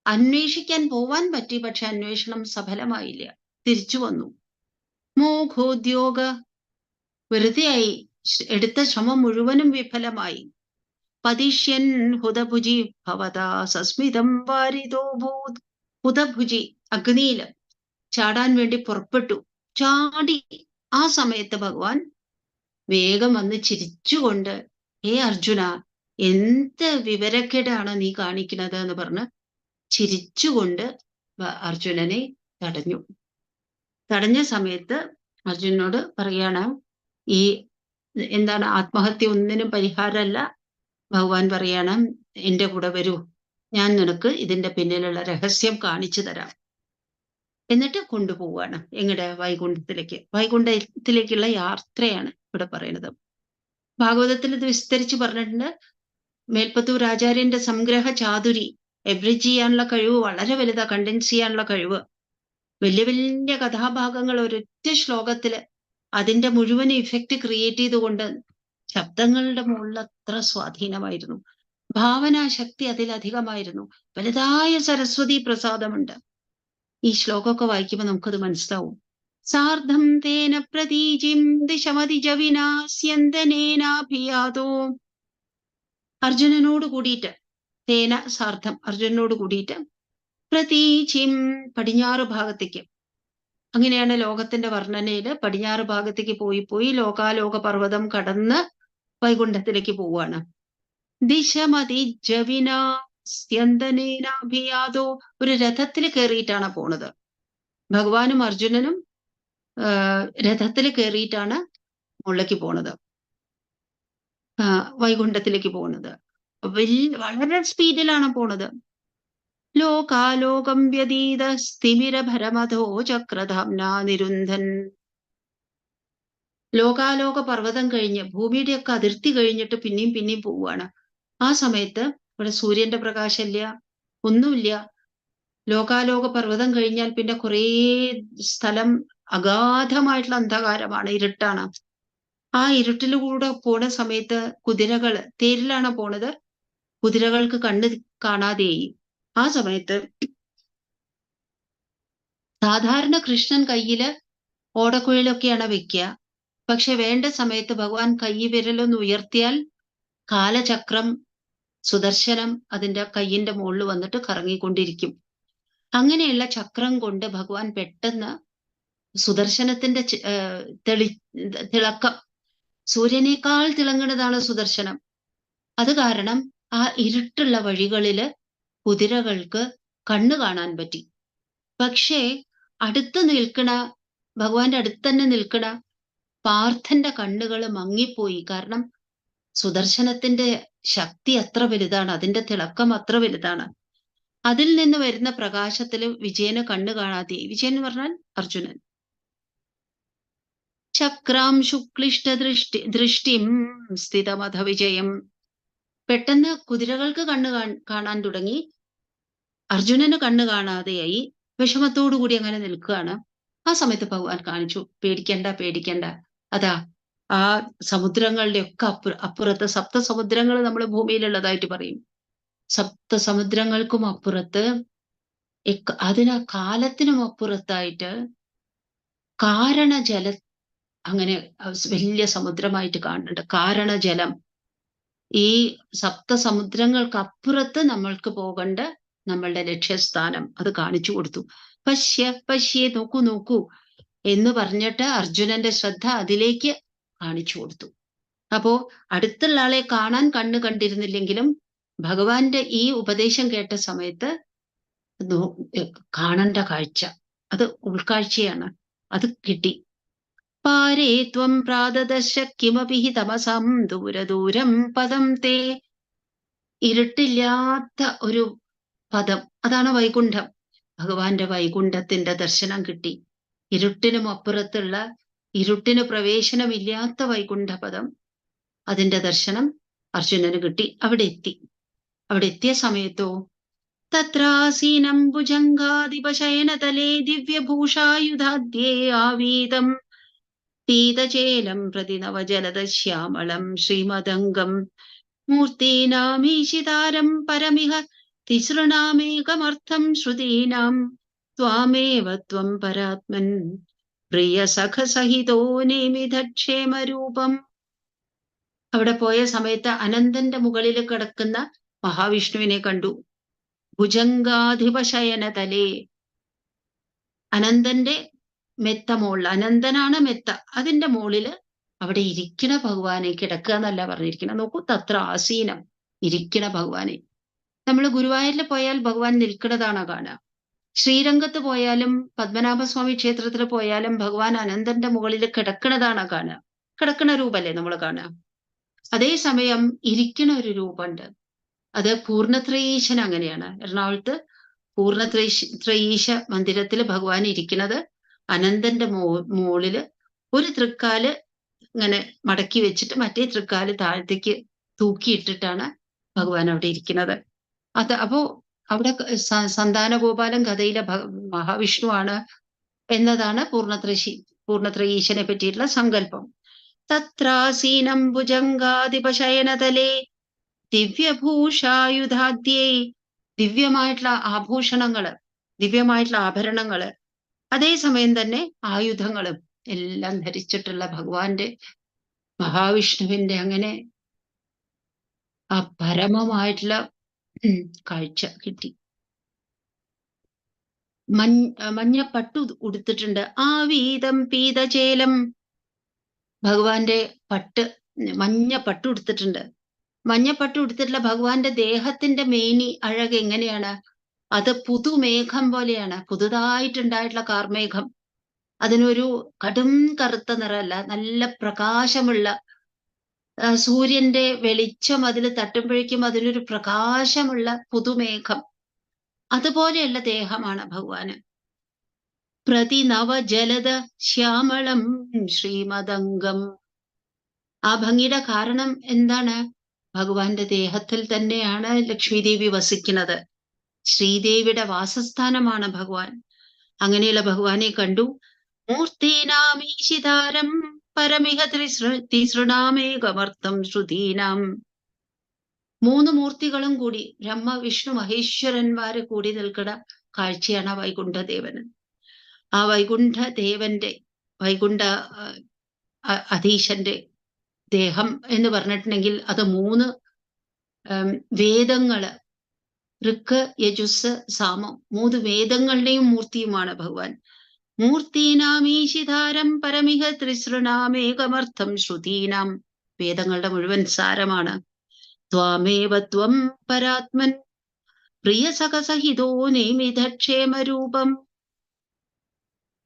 അന്വേഷിക്കാൻ പോവാൻ പറ്റി, പക്ഷെ അന്വേഷണം സഫലമായില്ല, തിരിച്ചു വന്നു. മോഘോദ്യോഗ, വെറുതെയായി, എടുത്ത ശ്രമം മുഴുവനും വിഫലമായി. പതിഷ്യൻ ഹുതഭുജി ഭവതാ സസ്മിതം വാരിതോ ഭൂത്, ഹുതഭുജി അഗ്നിയില് ചാടാൻ വേണ്ടി പുറപ്പെട്ടു. ചാടി. ആ സമയത്ത് ഭഗവാൻ വേഗം വന്ന് ചിരിച്ചുകൊണ്ട്, ഹേ അർജുന, എന്ത് വിവരക്കേടാണ് നീ കാണിക്കുന്നത് എന്ന് പറഞ്ഞ് ചിരിച്ചുകൊണ്ട് അർജുനനെ തടഞ്ഞു. തടഞ്ഞ സമയത്ത് അർജുനനോട് പറയാണ്, ഈ എന്താണ്, ആത്മഹത്യ ഒന്നിനും പരിഹാരമല്ല. ഭഗവാൻ പറയാണ്, എൻ്റെ കൂടെ വരൂ, ഞാൻ നിനക്ക് ഇതിന്റെ പിന്നിലുള്ള രഹസ്യം കാണിച്ചു തരാം. എന്നിട്ട് കൊണ്ടുപോവാണ് എങ്ങടെ? വൈകുണ്ഠത്തിലേക്ക്. വൈകുണ്ഠത്തിലേക്കുള്ള യാത്രയാണ് ഇവിടെ പറയുന്നത്. ഭാഗവതത്തിൽ ഇത് വിസ്തരിച്ച് പറഞ്ഞിട്ടുണ്ട്. മേൽപ്പത്തൂർ ആചാര്യന്റെ സംഗ്രഹ ചാതുരി, എബ്രിജ് ചെയ്യാനുള്ള കഴിവ് വളരെ വലുതാ, കണ്ടൻസ് ചെയ്യാനുള്ള കഴിവ്. വലിയ വലിയ കഥാഭാഗങ്ങൾ ഒരൊറ്റ ശ്ലോകത്തില് അതിന്റെ മുഴുവൻ ഇഫക്റ്റ് ക്രിയേറ്റ് ചെയ്തുകൊണ്ട് ശബ്ദങ്ങളുടെ മുകളിൽ അത്ര സ്വാധീനമായിരുന്നു, ഭാവനാശക്തി അതിലധികമായിരുന്നു. വലുതായ സരസ്വതി പ്രസാദമുണ്ട്. ഈ ശ്ലോകമൊക്കെ വായിക്കുമ്പോൾ നമുക്കത് മനസ്സിലാവും. സാർദ്ധം തേന പ്രതീജിം ദിശമതിജവിനാസ്യന്തനേനാഭിയാതോ, അർജുനനോട് കൂടിയിട്ട്, തേന സാർദ്ധം, അർജുനനോട് കൂടിയിട്ട്, പ്രതീചിം, പടിഞ്ഞാറ് ഭാഗത്തേക്ക്. അങ്ങനെയാണ് ലോകത്തിന്റെ വർണ്ണനയില് പടിഞ്ഞാറ് ഭാഗത്തേക്ക് പോയി ലോകാലോക പർവ്വതം കടന്ന് വൈകുണ്ഠത്തിലേക്ക് പോവുകയാണ്. ദിശമതിജവിനാസ്യന്തനേനാഭിയാതോ, ഒരു രഥത്തിൽ കയറിയിട്ടാണ് പോണത്. ഭഗവാനും അർജുനനും രഥത്തിൽ കയറിയിട്ടാണ് മുകളിലേക്ക് പോണത്, വൈകുണ്ഠത്തിലേക്ക് പോകുന്നത്. വളരെ സ്പീഡിലാണ് പോണത്. ലോകാലോകം വ്യതീത സ്ഥിമിരഭരമധോ ചക്രധാംനാ നിരുന്ധൻ. ലോകാലോക പർവ്വതം കഴിഞ്ഞ് ഭൂമിയുടെയൊക്കെ അതിർത്തി കഴിഞ്ഞിട്ട് പിന്നെയും പോവുകയാണ്. ആ സമയത്ത് ഇവിടെ സൂര്യന്റെ പ്രകാശമില്ല, ഒന്നുമില്ല. ലോകാലോക പർവ്വതം കഴിഞ്ഞാൽ പിന്നെ കുറേ സ്ഥലം അഗാധമായിട്ടുള്ള അന്ധകാരമാണ്, ഇരുട്ടാണ്. ആ ഇരുട്ടിലൂടെ പോണ സമയത്ത് കുതിരകൾ, തേരിലാണ് പോണത്, കുതിരകൾക്ക് കണ്ണ് കാണാതെയായി. ആ സമയത്ത് സാധാരണ കൃഷ്ണൻ കയ്യില് ഓടക്കുഴലൊക്കെയാണ് വെക്കുക, പക്ഷെ വേണ്ട സമയത്ത് ഭഗവാൻ കൈവിരലൊന്ന് ഉയർത്തിയാൽ കാലചക്രം സുദർശനം അതിന്റെ കയ്യിന്റെ മുകളിൽ വന്നിട്ട് കറങ്ങിക്കൊണ്ടിരിക്കും. അങ്ങനെയുള്ള ചക്രം കൊണ്ട് ഭഗവാൻ പെട്ടെന്ന് സുദർശനത്തിന്റെ തിളക്കം സൂര്യനേക്കാൾ തിളങ്ങുന്നതാണ് സുദർശനം. അത് കാരണം ആ ഇരുട്ടുള്ള വഴികളില് കുതിരകൾക്ക് കണ്ണു കാണാൻ പറ്റി. പക്ഷേ അടുത്ത് നിൽക്കണ ഭഗവാന്റെ അടുത്ത് തന്നെ നിൽക്കണ പാർത്ഥന്റെ കണ്ണുകൾ മങ്ങിപ്പോയി. കാരണം സുദർശനത്തിന്റെ ശക്തി അത്ര വലുതാണ്, അതിന്റെ തിളക്കം അത്ര വലുതാണ്. അതിൽ നിന്ന് വരുന്ന പ്രകാശത്തിൽ വിജയന് കണ്ണു കാണാതെ. വിജയൻ എന്ന് പറഞ്ഞാൽ അർജുനൻ. ചക്രാം ശുക്ലിഷ്ട ദൃഷ്ടിം സ്ഥിതമധ വിജയം. പെട്ടെന്ന് കുതിരകൾക്ക് കണ്ണ് കാണാൻ തുടങ്ങി, അർജുനന് കണ്ണ് കാണാതെയായി. വിഷമത്തോടുകൂടി അങ്ങനെ നിൽക്കുകയാണ്. ആ സമയത്ത് ഭഗവാൻ കാണിച്ചു, പേടിക്കണ്ട പേടിക്കണ്ട, അതാ ആ സമുദ്രങ്ങളുടെ ഒക്കെ അപ്പുറത്ത് സപ്തസമുദ്രങ്ങൾ നമ്മൾ ഭൂമിയിലുള്ളതായിട്ട് പറയും. സപ്തസമുദ്രങ്ങൾക്കും അപ്പുറത്ത് അതിന് കാലത്തിനും അപ്പുറത്തായിട്ട് കാരണജല അങ്ങനെ വലിയ സമുദ്രമായിട്ട് കാണുന്നുണ്ട്. കാരണജലം. ഈ സപ്തസമുദ്രങ്ങൾക്ക് അപ്പുറത്ത് നമ്മൾക്ക് പോകേണ്ട നമ്മളുടെ ലക്ഷ്യസ്ഥാനം അത് കാണിച്ചു കൊടുത്തു. പശ്യേ നോക്കൂ നോക്കൂ എന്ന് പറഞ്ഞിട്ട് അർജുനന്റെ ശ്രദ്ധ അതിലേക്ക് കാണിച്ചു കൊടുത്തു. അപ്പോ അടുത്തുള്ള ആളെ കാണാൻ കണ്ണ് കണ്ടിരുന്നില്ലെങ്കിലും ഭഗവാന്റെ ഈ ഉപദേശം കേട്ട സമയത്ത് കാണേണ്ട കാഴ്ച, അത് ഉൾക്കാഴ്ചയാണ്, അത് കിട്ടി. പാരേ ത്വം പ്രാദദശ കിമപി തമസം ദൂരദൂരം പദം തേ. ഇരുട്ടില്ലാത്ത ഒരു പദം, അതാണ് വൈകുണ്ഠം. ഭഗവാന്റെ വൈകുണ്ഠത്തിന്റെ ദർശനം കിട്ടി. ഇരുട്ടിനും അപ്പുറത്തുള്ള, ഇരുട്ടിന് പ്രവേശനമില്ലാത്ത വൈകുണ്ഠപദം, അതിന്റെ ദർശനം അർജുനന് കിട്ടി. അവിടെ എത്തിയ സമയത്തോ തത്രാസീനം ഭുജംഗാധിപശയനതലേ ദിവ്യഭൂഷായുധാദ്യേ ആവീതം പീതചേലം പ്രതി നവജലദശ്യാമളം ശ്രീമദംഗം മൂർത്തീനാമീശിതാരം പരമിഹ തിസൃണാമേകമർത്ഥം ശ്രുതീനാം ത്വാമേവ ത്വം പരാത്മൻ പ്രിയ സഖസഹിതോ നേമിധക്ഷേമരൂപം. അവിടെ പോയ സമയത്ത് അനന്തന്റെ മുകളിൽ കിടക്കുന്ന മഹാവിഷ്ണുവിനെ കണ്ടു. ഭുജംഗാധിപശയനതലേ, അനന്തന്റെ മെത്ത മോളിൽ, അനന്തനാണ് മെത്ത, അതിന്റെ മുകളില് അവിടെ ഇരിക്കണ ഭഗവാനെ, കിടക്കുക എന്നല്ല പറഞ്ഞിരിക്കണം. നോക്കൂ, തത്ര ആസീനം, ഇരിക്കണ ഭഗവാനെ. നമ്മൾ ഗുരുവായൂരിൽ പോയാൽ ഭഗവാൻ നിൽക്കുന്നതാണ് കാണുക. ശ്രീരംഗത്ത് പോയാലും പത്മനാഭസ്വാമി ക്ഷേത്രത്തിൽ പോയാലും ഭഗവാൻ അനന്തന്റെ മുകളിൽ കിടക്കുന്നതാണ് കാണുക. കിടക്കുന്ന രൂപല്ലേ നമ്മൾ കാണുക. അതേസമയം ഇരിക്കണ ഒരു രൂപമുണ്ട്, അത് പൂർണ്ണത്രയീശൻ അങ്ങനെയാണ്. എറണാകുളത്ത് പൂർണ്ണത്രയീശ മന്ദിരത്തിൽ ഭഗവാൻ ഇരിക്കുന്നത് അനന്തന്റെ മുകളില് ഒരു തൃക്കാല് ഇങ്ങനെ മടക്കി വെച്ചിട്ട് മറ്റേ തൃക്കാല് താഴത്തേക്ക് തൂക്കിയിട്ടിട്ടാണ് ഭഗവാൻ അവിടെ ഇരിക്കുന്നത്. അപ്പോ അവിടെ സന്താനഗോപാലൻ കഥയിലെ മഹാവിഷ്ണുവാണ് എന്നതാണ് പൂർണ്ണത്രയീശനെ പറ്റിയിട്ടുള്ള സങ്കല്പം. തത്രാസീനം ഭുജംഗാധിപശയനതലേ ദിവ്യഭൂഷായുധാദ്യേ, ദിവ്യമായിട്ടുള്ള ആഭൂഷണങ്ങള്, ദിവ്യമായിട്ടുള്ള ആഭരണങ്ങള്, അതേസമയം തന്നെ ആയുധങ്ങളും എല്ലാം ധരിച്ചിട്ടുള്ള ഭഗവാന്റെ, മഹാവിഷ്ണുവിന്റെ അങ്ങനെ ആ പരമമായിട്ടുള്ള കാഴ്ച കിട്ടി. മഞ്ഞപ്പട്ടു ഉടുത്തിട്ടുണ്ട്. ആവീതം പീതചേലം, ഭഗവാന്റെ മഞ്ഞപ്പട്ടു ഉടുത്തിട്ടുണ്ട്. മഞ്ഞപ്പട്ടു ഉടുത്തിട്ടുള്ള ഭഗവാന്റെ ദേഹത്തിന്റെ മേനി അഴക് എങ്ങനെയാണ്? അത് പുതുമേഘം പോലെയാണ്, പുതുതായിട്ടുണ്ടായിട്ടുള്ള കാർമേഘം. അതിനൊരു കടും കറുത്ത നിറമല്ല, നല്ല പ്രകാശമുള്ള, സൂര്യന്റെ വെളിച്ചം അതിൽ തട്ടുമ്പോഴേക്കും അതിനൊരു പ്രകാശമുള്ള പുതുമേഘം, അതുപോലെയുള്ള ദേഹമാണ് ഭഗവാന്. പ്രതി നവജലദ ശ്യാമളം ശ്രീമദംഗം. ആ ഭംഗിയുടെ കാരണം എന്താണ്? ഭഗവാന്റെ ദേഹത്തിൽ തന്നെയാണ് ലക്ഷ്മീദേവി വസിക്കുന്നത്. ശ്രീദേവിയുടെ വാസസ്ഥാനമാണ് ഭഗവാൻ. അങ്ങനെയുള്ള ഭഗവാനെ കണ്ടു. മൂർത്തീനാമീശിതാരം പരമിഹ തിസൃണാമേകമർത്ഥം ശ്രുതീനാം. 3 മൂർത്തികളും കൂടി, ബ്രഹ്മ വിഷ്ണു മഹേശ്വരന്മാര് കൂടി നിൽക്കുന്ന കാഴ്ചയാണ് വൈകുണ്ഠദേവന്. ആ വൈകുണ്ഠദേവന്റെ അധീശന്റെ ദേഹം എന്ന് പറഞ്ഞിട്ടുണ്ടെങ്കിൽ അത് 3 വേദങ്ങള്, ഋക്ക്, യജുസ്, സാമം, 3 വേദങ്ങളുടെയും മൂർത്തിയുമാണ് ഭഗവാൻ. മൂർത്തീനാമീശിധാരം പരമിഹ ത്രിസൃണാമേകമർത്ഥം ശ്രുതീനാം, വേദങ്ങളുടെ മുഴുവൻ സാരമാണ്. ത്വാമേവ ത്വം പരാത്മൻ പ്രിയസഖസഹിതോ നേമിതക്ഷേമരൂപം.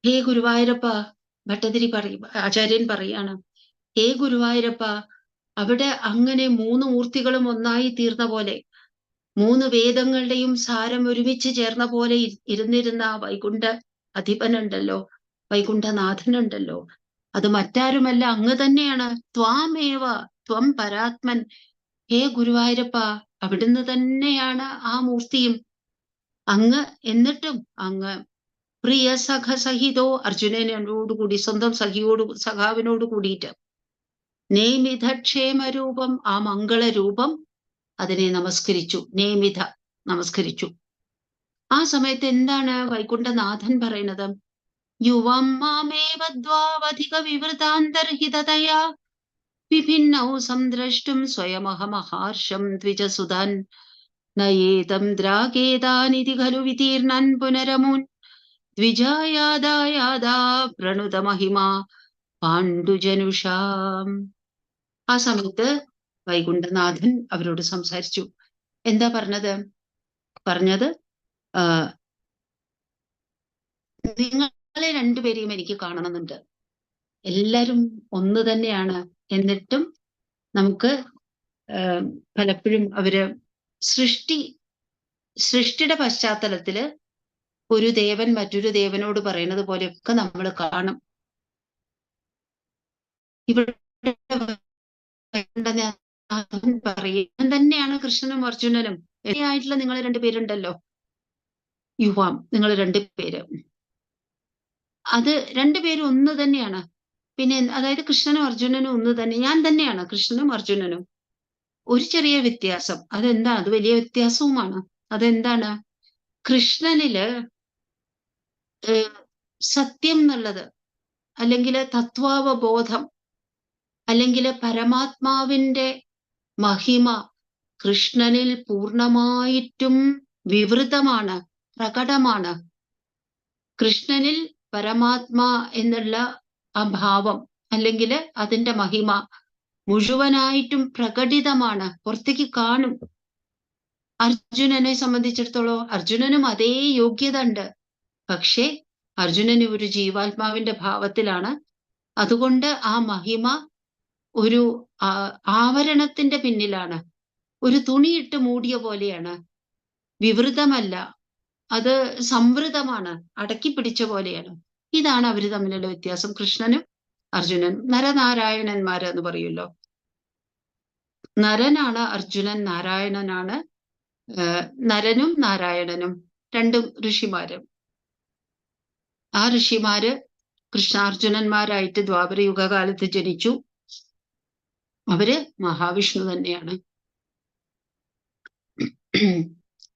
ഹേ ഗുരുവായൂരപ്പ, ഭട്ടതിരി ആചാര്യൻ പറയാണ്, ഹേ ഗുരുവായൂരപ്പ, അവിടെ അങ്ങനെ 3 മൂർത്തികളും ഒന്നായി തീർന്ന പോലെ, 3 വേദങ്ങളുടെയും സാരം ഒരുമിച്ച് ചേർന്ന പോലെ ഇരുന്നിരുന്ന വൈകുണ്ഠ അധിപനുണ്ടല്ലോ, വൈകുണ്ഠനാഥനുണ്ടല്ലോ, അത് മറ്റാരുമല്ല, അങ്ങ് തന്നെയാണ്. ത്വാമേവ ത്വം പരാത്മൻ, ഹേ ഗുരുവായൂരപ്പ, അവിടുന്ന് തന്നെയാണ് ആ മൂർത്തിയും. അങ്ങ്, എന്നിട്ടും അങ്ങ് പ്രിയ സഖസഹിതോ, അർജുനനോടുകൂടി, സ്വന്തം സഖാവിനോട് കൂടിയിട്ട്, നേമിതക്ഷേമരൂപം, ആ മംഗളരൂപം, അതിനെ നമസ്കരിച്ചു. നേമിത, നമസ്കരിച്ചു. ആ സമയത്ത് എന്താണ് വൈകുണ്ഠനാഥൻ പറയുന്നത്? യുവം മാമേവദ്വാവധിക വിവൃതാന്തർഹിതതയാ വിഭിന്നൗ സംദ്രഷ്ടും സ്വയമഹമഹാർഷം ദ്വിജസുതാൻ നയേതം ദ്രാഗേതാനിതി ഖലു വിതീർണൻ പുനരമുൻ ദ്വിജായാദായാദാ പ്രണുത മഹിമാ പാണ്ഡുജനുഷാം. ആ സമയത്ത് വൈകുണ്ഠനാഥൻ അവരോട് സംസാരിച്ചു. എന്താ പറഞ്ഞത്? നിങ്ങളെ രണ്ടുപേരെയും എനിക്ക് കാണണമെന്നുണ്ട്. എല്ലാരും ഒന്ന് തന്നെയാണ്. എന്നിട്ടും നമുക്ക് പലപ്പോഴും അവര് സൃഷ്ടിയുടെ പശ്ചാത്തലത്തില് ഒരു ദേവൻ മറ്റൊരു ദേവനോട് പറയുന്നത് പോലെയൊക്കെ നമ്മൾ കാണും. ഇവിടെ പറയും തന്നെയാണ് കൃഷ്ണനും അർജുനനും. ആയിട്ടുള്ള നിങ്ങൾ 2 പേരുണ്ടല്ലോ, യുവാം, നിങ്ങൾ 2 പേര്, അത് 2 പേരും ഒന്ന് തന്നെയാണ്. പിന്നെ അതായത് കൃഷ്ണനും അർജുനനും ഒന്ന് തന്നെ, ഞാൻ തന്നെയാണ് കൃഷ്ണനും അർജുനനും. ഒരു ചെറിയ വ്യത്യാസം, അതെന്താ? അത് വലിയ വ്യത്യാസവുമാണ്. അതെന്താണ്? കൃഷ്ണനില് സത്യം എന്നുള്ളത്, അല്ലെങ്കിൽ തത്വാവബോധം, അല്ലെങ്കിൽ പരമാത്മാവിന്റെ മഹിമ കൃഷ്ണനിൽ പൂർണ്ണമായിട്ടും വിവൃതമാണ്, പ്രകടമാണ്. കൃഷ്ണനിൽ പരമാത്മാ എന്നുള്ള ആ ഭാവം അല്ലെങ്കിൽ അതിന്റെ മഹിമ മുഴുവനായിട്ടും പ്രകടിതമാണ്, പുറത്തേക്ക് കാണും. അർജുനനെ സംബന്ധിച്ചിടത്തോളം അർജുനനും അതേ യോഗ്യത ഉണ്ട്. പക്ഷേ അർജുനന് ഒരു ജീവാത്മാവിന്റെ ഭാവത്തിലാണ്. അതുകൊണ്ട് ആ മഹിമ ഒരു ആവരണത്തിന്റെ പിന്നിലാണ്, ഒരു തുണിയിട്ട് മൂടിയ പോലെയാണ്, വിവൃതമല്ല, അത് സംവൃതമാണ്, അടക്കി പിടിച്ച പോലെയാണ്. ഇതാണ് അവര് തമ്മിലുള്ള വ്യത്യാസം, കൃഷ്ണനും അർജുനനും. നരനാരായണന്മാര് എന്ന് പറയുമല്ലോ. നരനാണ് അർജുനൻ, നാരായണനാണ് നരനും നാരായണനും, 2 ഋഷിമാരും. ആ ഋഷിമാര് കൃഷ്ണാർജുനന്മാരായിട്ട് ദ്വാപര യുഗകാലത്ത് ജനിച്ചു. അവര് മഹാവിഷ്ണു തന്നെയാണ്.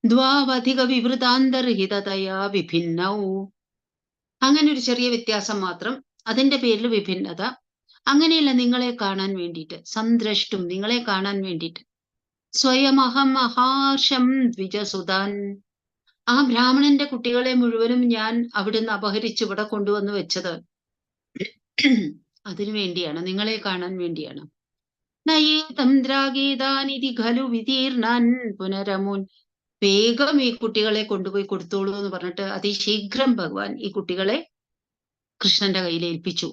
ദ്വാവധിക വിവൃതാന്തർഹിതതയാ വിഭിന്നൗ, അങ്ങനെ ഒരു ചെറിയ വ്യത്യാസം മാത്രം, അതിന്റെ പേരിൽ വിഭിന്നത. അങ്ങനെയല്ല, നിങ്ങളെ കാണാൻ വേണ്ടിയിട്ട്, സംദ്രഷ്ടും, നിങ്ങളെ കാണാൻ വേണ്ടിയിട്ട്, സ്വയമഹം മഹാർഷം ദ്വിജസുതാൻ, ആ ബ്രാഹ്മണന്റെ കുട്ടികളെ മുഴുവനും ഞാൻ അവിടുന്ന് അപഹരിച്ച് ഇവിടെ കൊണ്ടുവന്ന് വെച്ചത് അതിനു വേണ്ടിയാണ്, നിങ്ങളെ കാണാൻ വേണ്ടിയാണ്. നയേതം ദ്രാഗേതാനിതി ഖലു വിതീർണൻ പുനരമുൻ, വേഗം ഈ കുട്ടികളെ കൊണ്ടുപോയി കൊടുത്തോളൂ എന്ന് പറഞ്ഞിട്ട് അതിശീഘ്രം ഭഗവാൻ ഈ കുട്ടികളെ കൃഷ്ണന്റെ കയ്യിൽ ഏൽപ്പിച്ചു.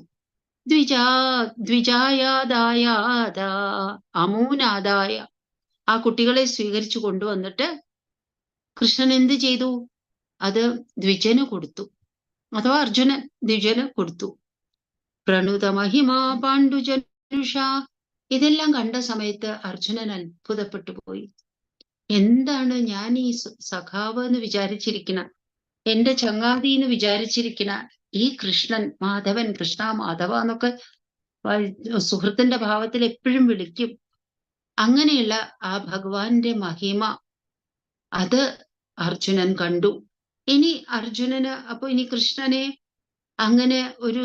ദ്വിജായാദായാദ അമൂനാദായ, ആ കുട്ടികളെ സ്വീകരിച്ചു കൊണ്ടുവന്നിട്ട് കൃഷ്ണൻ എന്ത് ചെയ്തു? അത് ദ്വിജന് കൊടുത്തു, അഥവാ അർജുനൻ ദ്വിജന് കൊടുത്തു. പ്രണുത മഹിമാ പാണ്ഡുജനുഷ, ഇതെല്ലാം കണ്ട സമയത്ത് അർജുനൻ അത്ഭുതപ്പെട്ടു പോയി. എന്താണ് ഞാൻ ഈ സഖാവ് എന്ന് വിചാരിച്ചിരിക്കണ, എന്റെ ചങ്ങാതി എന്ന് വിചാരിച്ചിരിക്കണ ഈ കൃഷ്ണൻ, മാധവൻ, കൃഷ്ണ മാധവ എന്നൊക്കെ സുഹൃത്തിന്റെ ഭാവത്തിൽ എപ്പോഴും വിളിക്കും. അങ്ങനെയുള്ള ആ ഭഗവാന്റെ മഹിമ അത് അർജുനൻ കണ്ടു. ഇനി അർജുനന്, അപ്പൊ ഇനി കൃഷ്ണനെ അങ്ങനെ ഒരു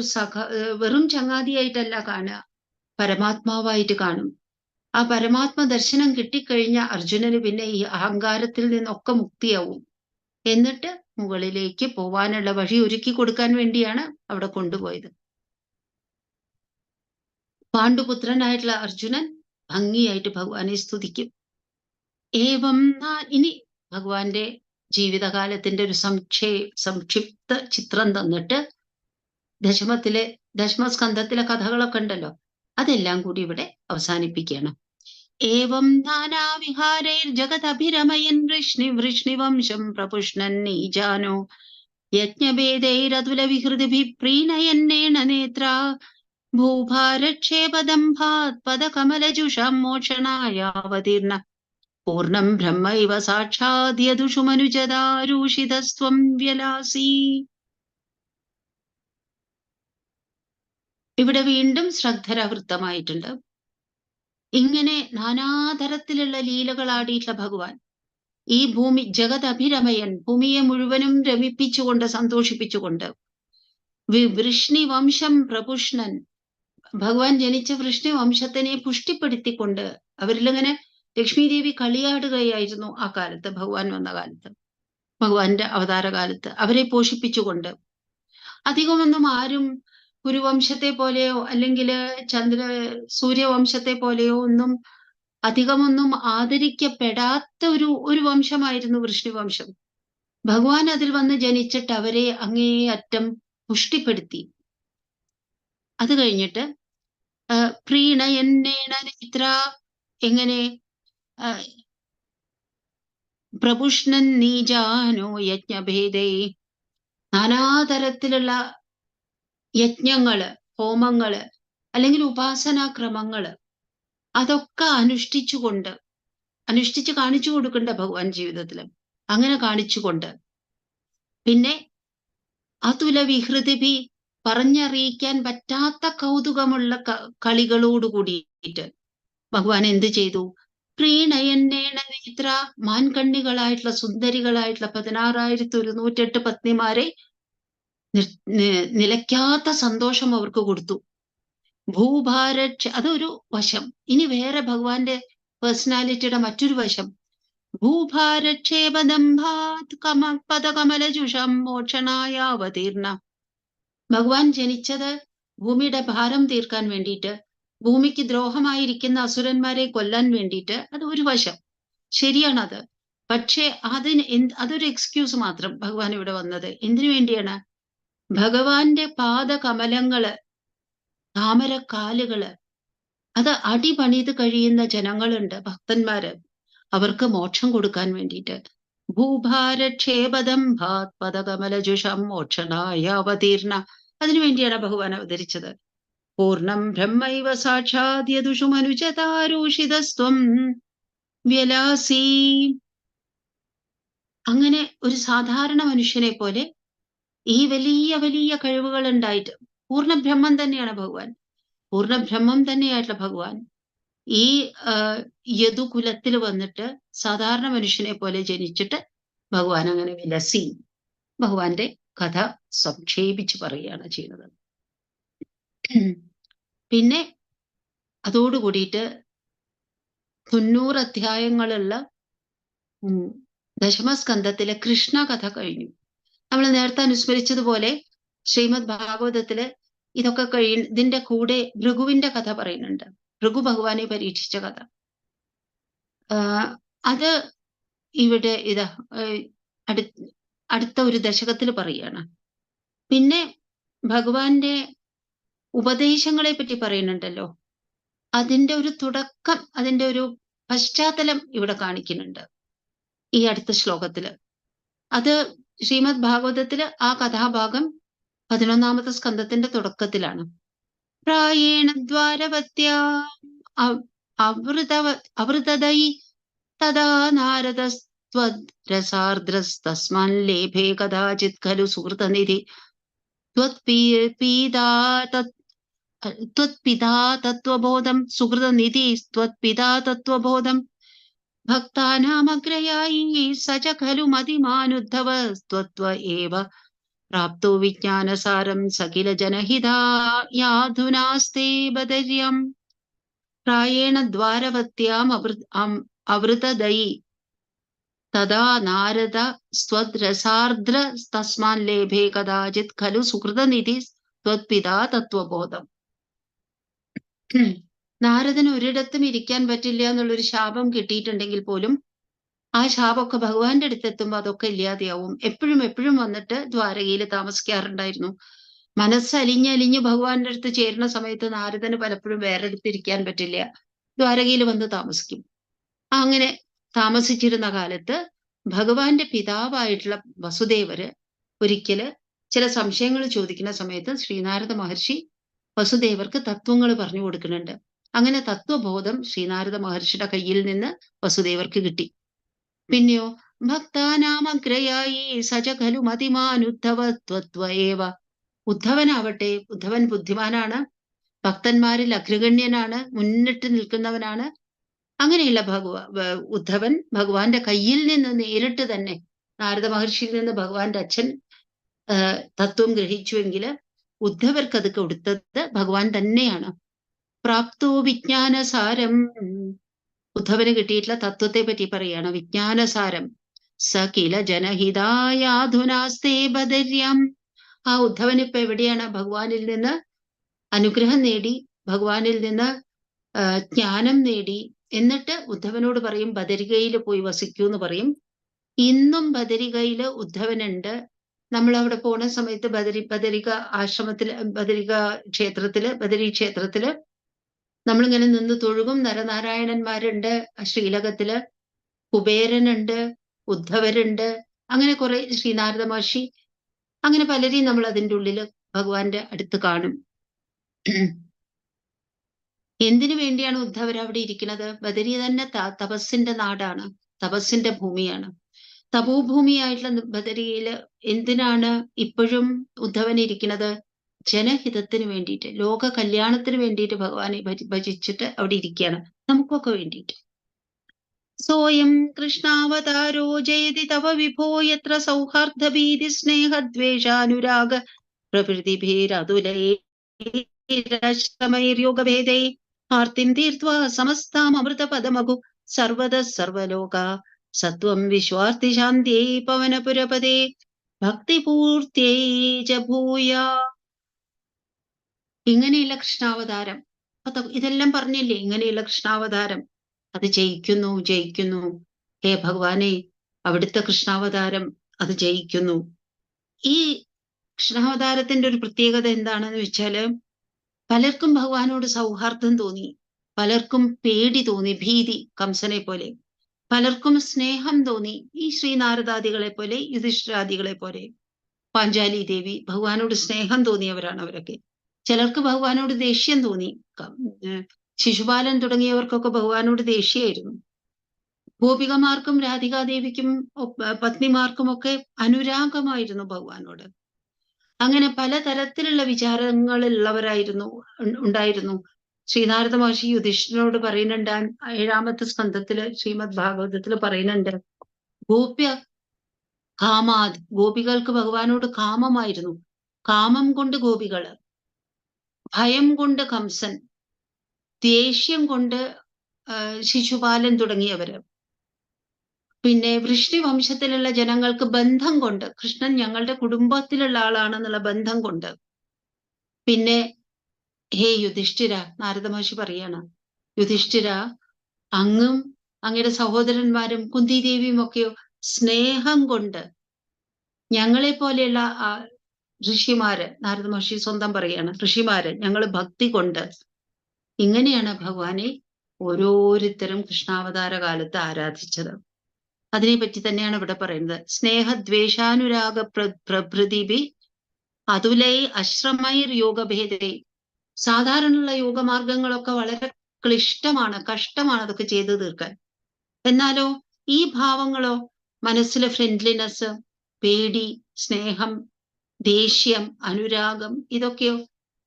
വെറും ചങ്ങാതിയായിട്ടല്ല കാണുക, പരമാത്മാവായിട്ട് കാണും. ആ പരമാത്മ ദർശനം കിട്ടിക്കഴിഞ്ഞ അർജുനന് പിന്നെ ഈ അഹങ്കാരത്തിൽ നിന്നൊക്കെ മുക്തിയാവും. എന്നിട്ട് മുകളിലേക്ക് പോവാനുള്ള വഴി ഒരുക്കി കൊടുക്കാൻ വേണ്ടിയാണ് അവിടെ കൊണ്ടുപോയത്. പാണ്ഡുപുത്രനായിട്ടുള്ള അർജുനൻ ഭംഗിയായിട്ട് ഭഗവാനെ സ്തുതിക്കും. ഇനി ഭഗവാന്റെ ജീവിതകാലത്തിന്റെ ഒരു സംക്ഷിപ്ത ചിത്രം തന്നിട്ട് ദശമസ്കന്ധത്തിലെ കഥകളൊക്കെ ഉണ്ടല്ലോ, അതെല്ലാം കൂടി ഇവിടെ അവസാനിപ്പിക്കുകയാണ്. ഏവം നാനാവിഹാരൈർജഗദഭിരമയൻ വൃഷ്ണിവംശം പ്രപുഷ്ണൻ നീജാനോ യജ്ഞഭേദൈരതുലവിഹൃതിഭിः പ്രീണയന്നേണ നേത്രാ ഭൂഭാരക്ഷേപദംഭാത് പദകമലജുഷാം മോക്ഷണായാവതീർണ പൂർണ്ണം ബ്രഹ്മൈവ സാക്ഷാത് യദുഷു മനുജദാരൂഷിതസ്ത്വം വ്യലാസി. ഇവിടെ വീണ്ടും ശ്രദ്ധരാവൃത്തമായിട്ടുണ്ട്. ഇങ്ങനെ നാനാതരത്തിലുള്ള ലീലകൾ ആടിയിട്ടുള്ള ഭഗവാൻ ഈ ഭൂമി ജഗദഭിരമയൻ, ഭൂമിയെ മുഴുവനും രമിപ്പിച്ചുകൊണ്ട് സന്തോഷിപ്പിച്ചുകൊണ്ട്, വൃഷ്ണിവംശം പ്രപുഷ്ണൻ, ഭഗവാൻ ജനിച്ച വൃഷ്ണി വംശത്തിനെ പുഷ്ടിപ്പെടുത്തിക്കൊണ്ട്, അവരിലിങ്ങനെ ലക്ഷ്മി ദേവി കളിയാടുകയായിരുന്നു ആ കാലത്ത്, ഭഗവാൻ വന്ന കാലത്ത്, ഭഗവാന്റെ അവതാര കാലത്ത് അവരെ പോഷിപ്പിച്ചുകൊണ്ട്. അധികമൊന്നും ആരും കുരുവംശത്തെ പോലെയോ അല്ലെങ്കിൽ സൂര്യവംശത്തെ പോലെയോ ഒന്നും അധികമൊന്നും ആദരിക്കപ്പെടാത്ത ഒരു വംശമായിരുന്നു വൃഷ്ണിവംശം. ഭഗവാൻ അതിൽ വന്ന് ജനിച്ചിട്ട് അവരെ അങ്ങേയറ്റം പുഷ്ടിപ്പെടുത്തി. അത് കഴിഞ്ഞിട്ട് പ്രീണയന്നേണ നേത്ര, എങ്ങനെ പ്രപുഷ്ണൻ നീജാനോ യജ്ഞഭേദേ, നാനാതരത്തിലുള്ള യജ്ഞങ്ങള്, ഹോമങ്ങള് അല്ലെങ്കിൽ ഉപാസനാക്രമങ്ങള് അതൊക്കെ അനുഷ്ഠിച്ച് കാണിച്ചു കൊടുക്കണ്ട ഭഗവാൻ ജീവിതത്തില്. അങ്ങനെ കാണിച്ചുകൊണ്ട് പിന്നെ അതുല വിഹൃതിഭി, പറഞ്ഞറിയിക്കാൻ പറ്റാത്ത കൗതുകമുള്ള കളികളോട് കൂടിയിട്ട് ഭഗവാൻ എന്ത് ചെയ്തു? പ്രീണയന്നേണ നേത്ര, മാൻകണ്ണികളായിട്ടുള്ള സുന്ദരികളായിട്ടുള്ള 16,108 പത്നിമാരെ നിലയ്ക്കാത്ത സന്തോഷം അവർക്ക് കൊടുത്തു. അതൊരു വശം. ഇനി വേറെ ഭഗവാന്റെ പേഴ്സണാലിറ്റിയുടെ മറ്റൊരു വശം, ഭൂഭാരക്ഷേപദംഭാത് പദകമലജുഷം മോക്ഷണായ അവതീർണ. ഭഗവാൻ ജനിച്ചത് ഭൂമിയുടെ ഭാരം തീർക്കാൻ വേണ്ടിയിട്ട്, ഭൂമിക്ക് ദ്രോഹമായിരിക്കുന്ന അസുരന്മാരെ കൊല്ലാൻ വേണ്ടിയിട്ട്. അത് ഒരു വശം, ശരിയാണത്. പക്ഷേ അതൊരു എക്സ്ക്യൂസ് മാത്രം. ഭഗവാൻ ഇവിടെ വന്നത് എന്തിനു വേണ്ടിയാണ്? ഭഗവാന്റെ പാദകമലങ്ങള്, താമരക്കാലുകള്, അത് അടിപണിത് കഴിയുന്ന ജനങ്ങളുണ്ട്, ഭക്തന്മാര്, അവർക്ക് മോക്ഷം കൊടുക്കാൻ വേണ്ടിയിട്ട്. ഭൂഭാരക്ഷേപദം ഭാത് പദകമലജുഷം മോക്ഷണായ അവതീർണ, അതിനുവേണ്ടിയാണ് ഭഗവാൻ അവതരിച്ചത്. പൂർണ്ണം ബ്രഹ്മൈവ സാക്ഷാത് യദുഷു മനുജതാരൂഷിതസ്ത്വം വ്യലാസി. അങ്ങനെ ഒരു സാധാരണ മനുഷ്യനെ പോലെ ഈ വലിയ വലിയ കഴിവുകൾ ഉണ്ടായിട്ട്, പൂർണ്ണബ്രഹ്മം തന്നെയാണ് ഭഗവാൻ, പൂർണ്ണബ്രഹ്മം തന്നെയായിട്ടുള്ള ഭഗവാൻ ഈ യദുകുലത്തിൽ വന്നിട്ട് സാധാരണ മനുഷ്യനെ പോലെ ജനിച്ചിട്ട് ഭഗവാൻ അങ്ങനെ വിലസി. ഭഗവാന്റെ കഥ സംക്ഷേപിച്ച് പറയുകയാണ് ചെയ്യുന്നത്. പിന്നെ അതോടുകൂടിയിട്ട് 90 അധ്യായങ്ങളുള്ള ദശമസ്കന്ധത്തിലെ കൃഷ്ണ കഥ കഴിഞ്ഞു. നമ്മൾ നേരത്തെ അനുസ്മരിച്ചതുപോലെ ശ്രീമദ് ഭാഗവതത്തില് ഇതൊക്കെ ഇതിന്റെ കൂടെ ഭൃഗുവിന്റെ കഥ പറയുന്നുണ്ട്. ഭൃഗു ഭഗവാനെ പരീക്ഷിച്ച കഥ. അത് ഇവിടെ അടുത്ത ഒരു ദശകത്തിൽ പറയാണ്. പിന്നെ ഭഗവാന്റെ ഉപദേശങ്ങളെ പറ്റി പറയുന്നുണ്ടല്ലോ, അതിന്റെ ഒരു തുടക്കം, അതിന്റെ ഒരു പശ്ചാത്തലം ഇവിടെ കാണിക്കുന്നുണ്ട് ഈ അടുത്ത ശ്ലോകത്തില്. അത് ശ്രീമദ് ഭാഗവതത്തില് ആ കഥാഭാഗം 11ാമത്തെ സ്കന്ധത്തിന്റെ തുടക്കത്തിലാണ്. പ്രായേണ ദ്വാരവത്യാ അവൃതദൈ തദാ നാരദസ്ത്വദ്രസാർദ്രസ്തസ്മാൻ ലേഭേ കഥാചിത് ഖലു സുഹൃതനിധി ത്വത്പിതാ തത്വബോധം സുഹൃതനിധി ത്വത്പിതാ തത്വബോധം ഭക്താനാമഗ്രയായി സച ഖലു മതിമാനുദ്ധവ ത്വത്വ ഏവ പ്രാപ്തോ വിജ്ഞാനസാരം സകില ജനഹിതായാധുനാസ്തേ ബദര്യം പ്രായേണ ദ്വാരവത്യാം അവൃതദയി തഥാ നാരദ സ്വദ്രസാർദ്ര തസ്മാൻ ലേഭേ കഥാചിത് ഖലു സുഹൃതനിധി ത്വത്പിതാ തത്വബോധം. നാരദന് ഒരിടത്തും ഇരിക്കാൻ പറ്റില്ല എന്നുള്ളൊരു ശാപം കിട്ടിയിട്ടുണ്ടെങ്കിൽ പോലും ആ ശാപമൊക്കെ ഭഗവാന്റെ അടുത്തെത്തുമ്പോൾ അതൊക്കെ ഇല്ലാതെയാവും. എപ്പോഴും എപ്പോഴും വന്നിട്ട് ദ്വാരകയിൽ താമസിക്കാറുണ്ടായിരുന്നു. മനസ്സലിഞ്ഞലിഞ്ഞ് ഭഗവാന്റെ അടുത്ത് ചേരുന്ന സമയത്ത് നാരദന് പലപ്പോഴും വേറെ അടുത്തിരിക്കാൻ പറ്റില്ല, ദ്വാരകയിൽ വന്ന് താമസിക്കും. അങ്ങനെ താമസിച്ചിരുന്ന കാലത്ത് ഭഗവാന്റെ പിതാവായിട്ടുള്ള വസുദേവര് ഒരിക്കല് ചില സംശയങ്ങൾ ചോദിക്കുന്ന സമയത്ത് ശ്രീനാരദ മഹർഷി വസുദേവർക്ക് തത്വങ്ങൾ പറഞ്ഞു കൊടുക്കുന്നുണ്ട്. അങ്ങനെ തത്വബോധം ശ്രീനാരദ മഹർഷിയുടെ കയ്യിൽ നിന്ന് വസുദേവർക്ക് കിട്ടി. പിന്നെയോ ഭക്താനാമഗ്രയായി സജ ഖലു മതിമാനുദ്ധവത്വത്വയേവ. ഉദ്ധവനാവട്ടെ, ഉദ്ധവൻ ബുദ്ധിമാനാണ്, ഭക്തന്മാരിൽ അഗ്രഗണ്യനാണ്, മുന്നിട്ട് നിൽക്കുന്നവനാണ്. അങ്ങനെയുള്ള ഉദ്ധവൻ ഭഗവാന്റെ കയ്യിൽ നിന്ന് നേരിട്ട് തന്നെ നാരദ മഹർഷിയിൽ നിന്ന് ഭഗവാന്റെ അച്ഛൻ തത്വം ഗ്രഹിച്ചുവെങ്കിൽ ഉദ്ധവർക്ക് അത് കൊടുത്തത് ഭഗവാൻ തന്നെയാണ്. പ്രാപ്തോ വിജ്ഞാനസാരം, ഉദ്ധവന് കിട്ടിയിട്ടുള്ള തത്വത്തെ പറ്റി പറയാണ്. വിജ്ഞാനസാരം സകില ജനഹിതായാധുനാസ്തേ ബദര്യം. ആ ഉദ്ധവൻ ഇപ്പൊ എവിടെയാണ്? ഭഗവാനിൽ നിന്ന് അനുഗ്രഹം നേടി, ഭഗവാനിൽ നിന്ന് ജ്ഞാനം നേടി. എന്നിട്ട് ഉദ്ധവനോട് പറയും ബദരികയിൽ പോയി വസിക്കൂ എന്ന് പറയും. ഇന്നും ബദരികയില് ഉദ്ധവനുണ്ട്. നമ്മൾ അവിടെ പോണ സമയത്ത് ബദരിക ആശ്രമത്തില്, ബദരി ക്ഷേത്രത്തില് നമ്മളിങ്ങനെ നിന്ന് തൊഴുകും. നരനാരായണന്മാരുണ്ട് ശ്രീലകത്തില്, കുബേരനുണ്ട്, ഉദ്ധവരുണ്ട്, അങ്ങനെ കുറെ ശ്രീനാരദ മഹർഷി, അങ്ങനെ പലരെയും നമ്മൾ അതിൻ്റെ ഉള്ളില് ഭഗവാന്റെ അടുത്ത് കാണും. എന്തിനു വേണ്ടിയാണ് ഉദ്ധവർ അവിടെ ഇരിക്കുന്നത്? ബദരി തന്നെ തപസ്സിന്റെ നാടാണ്, തപസ്സിന്റെ ഭൂമിയാണ്. തപോഭൂമിയായിട്ടുള്ള ബദരിയില് എന്തിനാണ് ഇപ്പോഴും ഉദ്ധവൻ ഇരിക്കുന്നത്? ജനഹിതത്തിന് വേണ്ടിയിട്ട്, ലോക കല്യാണത്തിന് വേണ്ടിയിട്ട് ഭഗവാനെ ഭജിച്ചിട്ട് അവിടെ ഇരിക്കുകയാണ്, നമുക്കൊക്കെ വേണ്ടിയിട്ട്. സോയം കൃഷ്ണാവതാരോ ജയതി തവ വിഭോ യത്ര സൗഹാർദ്ദ ഭീതി സ്നേഹദ്വേഷാനുരാഗ പ്രഭൃതിഭേരതുലൈരശ്രമൈര്യോഗഭേദൈ ആർത്തിം തീർത്വാ സമസ്താം അമൃതപദമഗു സർവദ സർവലോക സത്വം വിശ്വാർത്തി ശാന്ത്യൈ പവനപുരപദേ ഭക്തിപൂർത്യൈ ച ഭൂയാ. ഇങ്ങനെയുള്ള കൃഷ്ണാവതാരം, ഇതെല്ലാം പറഞ്ഞില്ലേ? ഇങ്ങനെയുള്ള കൃഷ്ണാവതാരം അത് ജയിക്കുന്നു, ജയിക്കുന്നു. ഹേ ഭഗവാനെ, അവിടുത്തെ കൃഷ്ണാവതാരം അത് ജയിക്കുന്നു. ഈ കൃഷ്ണാവതാരത്തിന്റെ ഒരു പ്രത്യേകത എന്താണെന്ന് വെച്ചാല്, പലർക്കും ഭഗവാനോട് സൗഹാർദ്ദം തോന്നി, പലർക്കും പേടി തോന്നി, ഭീതി, കംസനെ പോലെ. പലർക്കും സ്നേഹം തോന്നി, ഈ ശ്രീനാരദാദികളെ പോലെ, യുധിഷ്ഠിരാദികളെ പോലെ. പാഞ്ചാലി ദേവി, ഭഗവാനോട് സ്നേഹം തോന്നിയവരാണ് അവരൊക്കെ. ചിലർക്ക് ഭഗവാനോട് ദേഷ്യം തോന്നി. ശിശുപാലൻ തുടങ്ങിയവർക്കൊക്കെ ഭഗവാനോട് ദേഷ്യമായിരുന്നു. ഗോപികമാർക്കും രാധികാദേവിക്കും പത്നിമാർക്കുമൊക്കെ അനുരാഗമായിരുന്നു ഭഗവാനോട്. അങ്ങനെ പലതരത്തിലുള്ള വിചാരങ്ങളുള്ളവരായിരുന്നു ഉണ്ടായിരുന്നു. ശ്രീനാരദ മഹർഷി യുധിഷ്ഠിരനോട് പറയുന്നുണ്ട്, 7ാമത്തെ സ്കന്ധത്തില് ശ്രീമദ് ഭാഗവതത്തില് പറയുന്നുണ്ട്, ഗോപ്യ കാമാത്, ഗോപികൾക്ക് ഭഗവാനോട് കാമമായിരുന്നു. കാമം കൊണ്ട് ഗോപികള്, ഭയം കൊണ്ട് കംസൻ, ദേഷ്യം കൊണ്ട് ശിശുപാലൻ തുടങ്ങിയവര്, പിന്നെ വൃഷ്ണി വംശത്തിലുള്ള ജനങ്ങൾക്ക് ബന്ധം കൊണ്ട്, കൃഷ്ണൻ ഞങ്ങളുടെ കുടുംബത്തിലുള്ള ആളാണെന്നുള്ള ബന്ധം കൊണ്ട്. പിന്നെ ഹേ യുധിഷ്ഠിര, നാരദ മഹർഷി പറയാണ്, യുധിഷ്ഠിര, അങ്ങും അങ്ങയുടെ സഹോദരന്മാരും കുന്തിദേവിയും ഒക്കെയോ സ്നേഹം കൊണ്ട്, ഞങ്ങളെ പോലെയുള്ള ഋഷിമാര്, നാരദ മഹർഷി സ്വന്തം പറയാണ്, ഋഷിമാര് ഞങ്ങൾ ഭക്തി കൊണ്ട്. ഇങ്ങനെയാണ് ഭഗവാനെ ഓരോരുത്തരും കൃഷ്ണാവതാര കാലത്ത് ആരാധിച്ചത്. അതിനെപ്പറ്റി തന്നെയാണ് ഇവിടെ പറയുന്നത്. സ്നേഹദ്വേഷാനുരാഗ പ്രഭൃതിഭി അതുലൈ അശ്രമൈർ യോഗഭേദൈ. സാധാരണയുള്ള യോഗമാർഗങ്ങളൊക്കെ വളരെ ക്ലിഷ്ടമാണ്, കഷ്ടമാണ് അതൊക്കെ ചെയ്തു തീർക്കാൻ. എന്നാലോ ഈ ഭാവങ്ങളോ, മനസ്സിലെ ഫ്രണ്ട്ലിനെസ്, പേടി, സ്നേഹം, ദേഷ്യം, അനുരാഗം,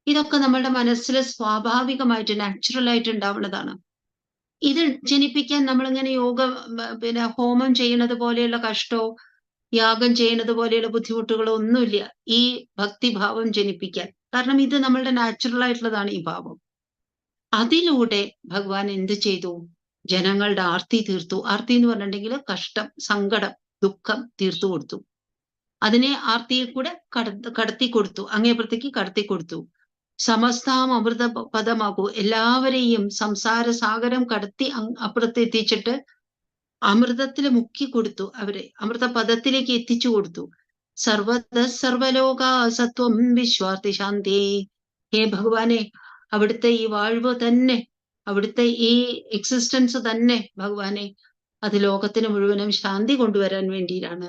ഇതൊക്കെ നമ്മളുടെ മനസ്സിൽ സ്വാഭാവികമായിട്ട് നാച്ചുറൽ ആയിട്ട് ഉണ്ടാവുന്നതാണ്. ഇത് ജനിപ്പിക്കാൻ നമ്മളിങ്ങനെ യോഗ ഹോമം ചെയ്യണത് പോലെയുള്ള കഷ്ടോ, യാഗം ചെയ്യുന്നത് പോലെയുള്ള ബുദ്ധിമുട്ടുകളോ ഒന്നുമില്ല ഈ ഭക്തിഭാവം ജനിപ്പിക്കാൻ. കാരണം ഇത് നമ്മളുടെ നാച്ചുറൽ ആയിട്ടുള്ളതാണ് ഈ ഭാവം. അതിലൂടെ ഭഗവാൻ എന്ത് ചെയ്തു? ജനങ്ങളുടെ ആർത്തി തീർത്തു. ആർത്തി എന്ന് പറഞ്ഞിട്ടുണ്ടെങ്കിൽ കഷ്ടം, സങ്കടം, ദുഃഖം തീർത്തു കൊടുത്തു. അതിനെ ആർത്തിയിൽ കൂടെ കടത്തി കൊടുത്തു, അങ്ങേപ്പുറത്തേക്ക് കടത്തി കൊടുത്തു. സമസ്താം അമൃത പദമാകൂ, എല്ലാവരെയും സംസാര സാഗരം കടത്തി അപ്പുറത്ത് എത്തിച്ചിട്ട് അമൃതത്തിൽ മുക്കി കൊടുത്തു. അവരെ അമൃത പദത്തിലേക്ക് എത്തിച്ചു കൊടുത്തു. സർവത സർവലോക സത്വം വിശ്വാർത്തി ശാന്തി. ഹേ ഭഗവാനെ, അവിടുത്തെ ഈ വാഴ്വ് തന്നെ, അവിടുത്തെ ഈ എക്സിസ്റ്റൻസ് തന്നെ ഭഗവാനെ, അത് ലോകത്തിന് മുഴുവനും ശാന്തി കൊണ്ടുവരാൻ വേണ്ടിയിട്ടാണ്.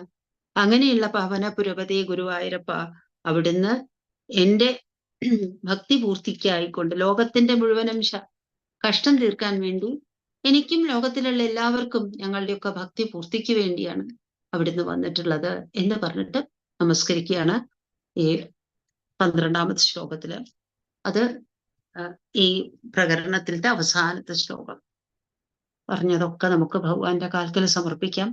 അങ്ങനെയുള്ള പവന പുരപതി ഗുരുവായൂരപ്പ, അവിടുന്ന് എന്റെ ഭക്തി പൂർത്തിക്കായിക്കൊണ്ട് ലോകത്തിന്റെ മുഴുവനും കഷ്ടം തീർക്കാൻ വേണ്ടി എനിക്കും ലോകത്തിലുള്ള എല്ലാവർക്കും ഞങ്ങളുടെയൊക്കെ ഭക്തി പൂർത്തിക്ക് വേണ്ടിയാണ് അവിടുന്ന് വന്നിട്ടുള്ളത് എന്ന് പറഞ്ഞിട്ട് നമസ്കരിക്കുകയാണ് ഈ 12ാമത്തെ ശ്ലോകത്തില്. അത് ഈ പ്രകരണത്തിലത്തെ അവസാനത്തെ ശ്ലോകം. പറഞ്ഞതൊക്കെ നമുക്ക് ഭഗവാന്റെ കാൽക്കൽ സമർപ്പിക്കാം.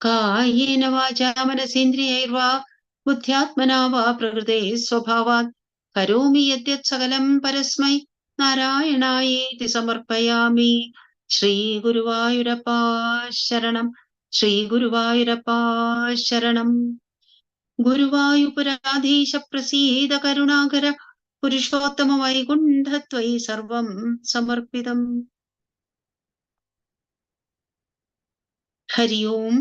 കായേന വാചാ മനസേന്ദ്രിയൈർവാ ബുദ്ധ്യാത്മനാ വാ പ്രകൃതേ സ്വഭാവാത് കരോമി യദ്യത് സകലം പരസ്മൈ നാരായണായേതി സമർപ്പയാമി. ശ്രീ ഗുരുവായൂരപ്പാ ശരണം. ശ്രീ ഗുരുവായൂരപ്പാ ശരണം. ഗുരുവായൂപുരാധീശ പ്രസീദ കരുണാകര പുരുഷോത്തമ വൈകുണ്ഠത്വയി സർവം സമർപ്പിതം. ഹരി ഓം.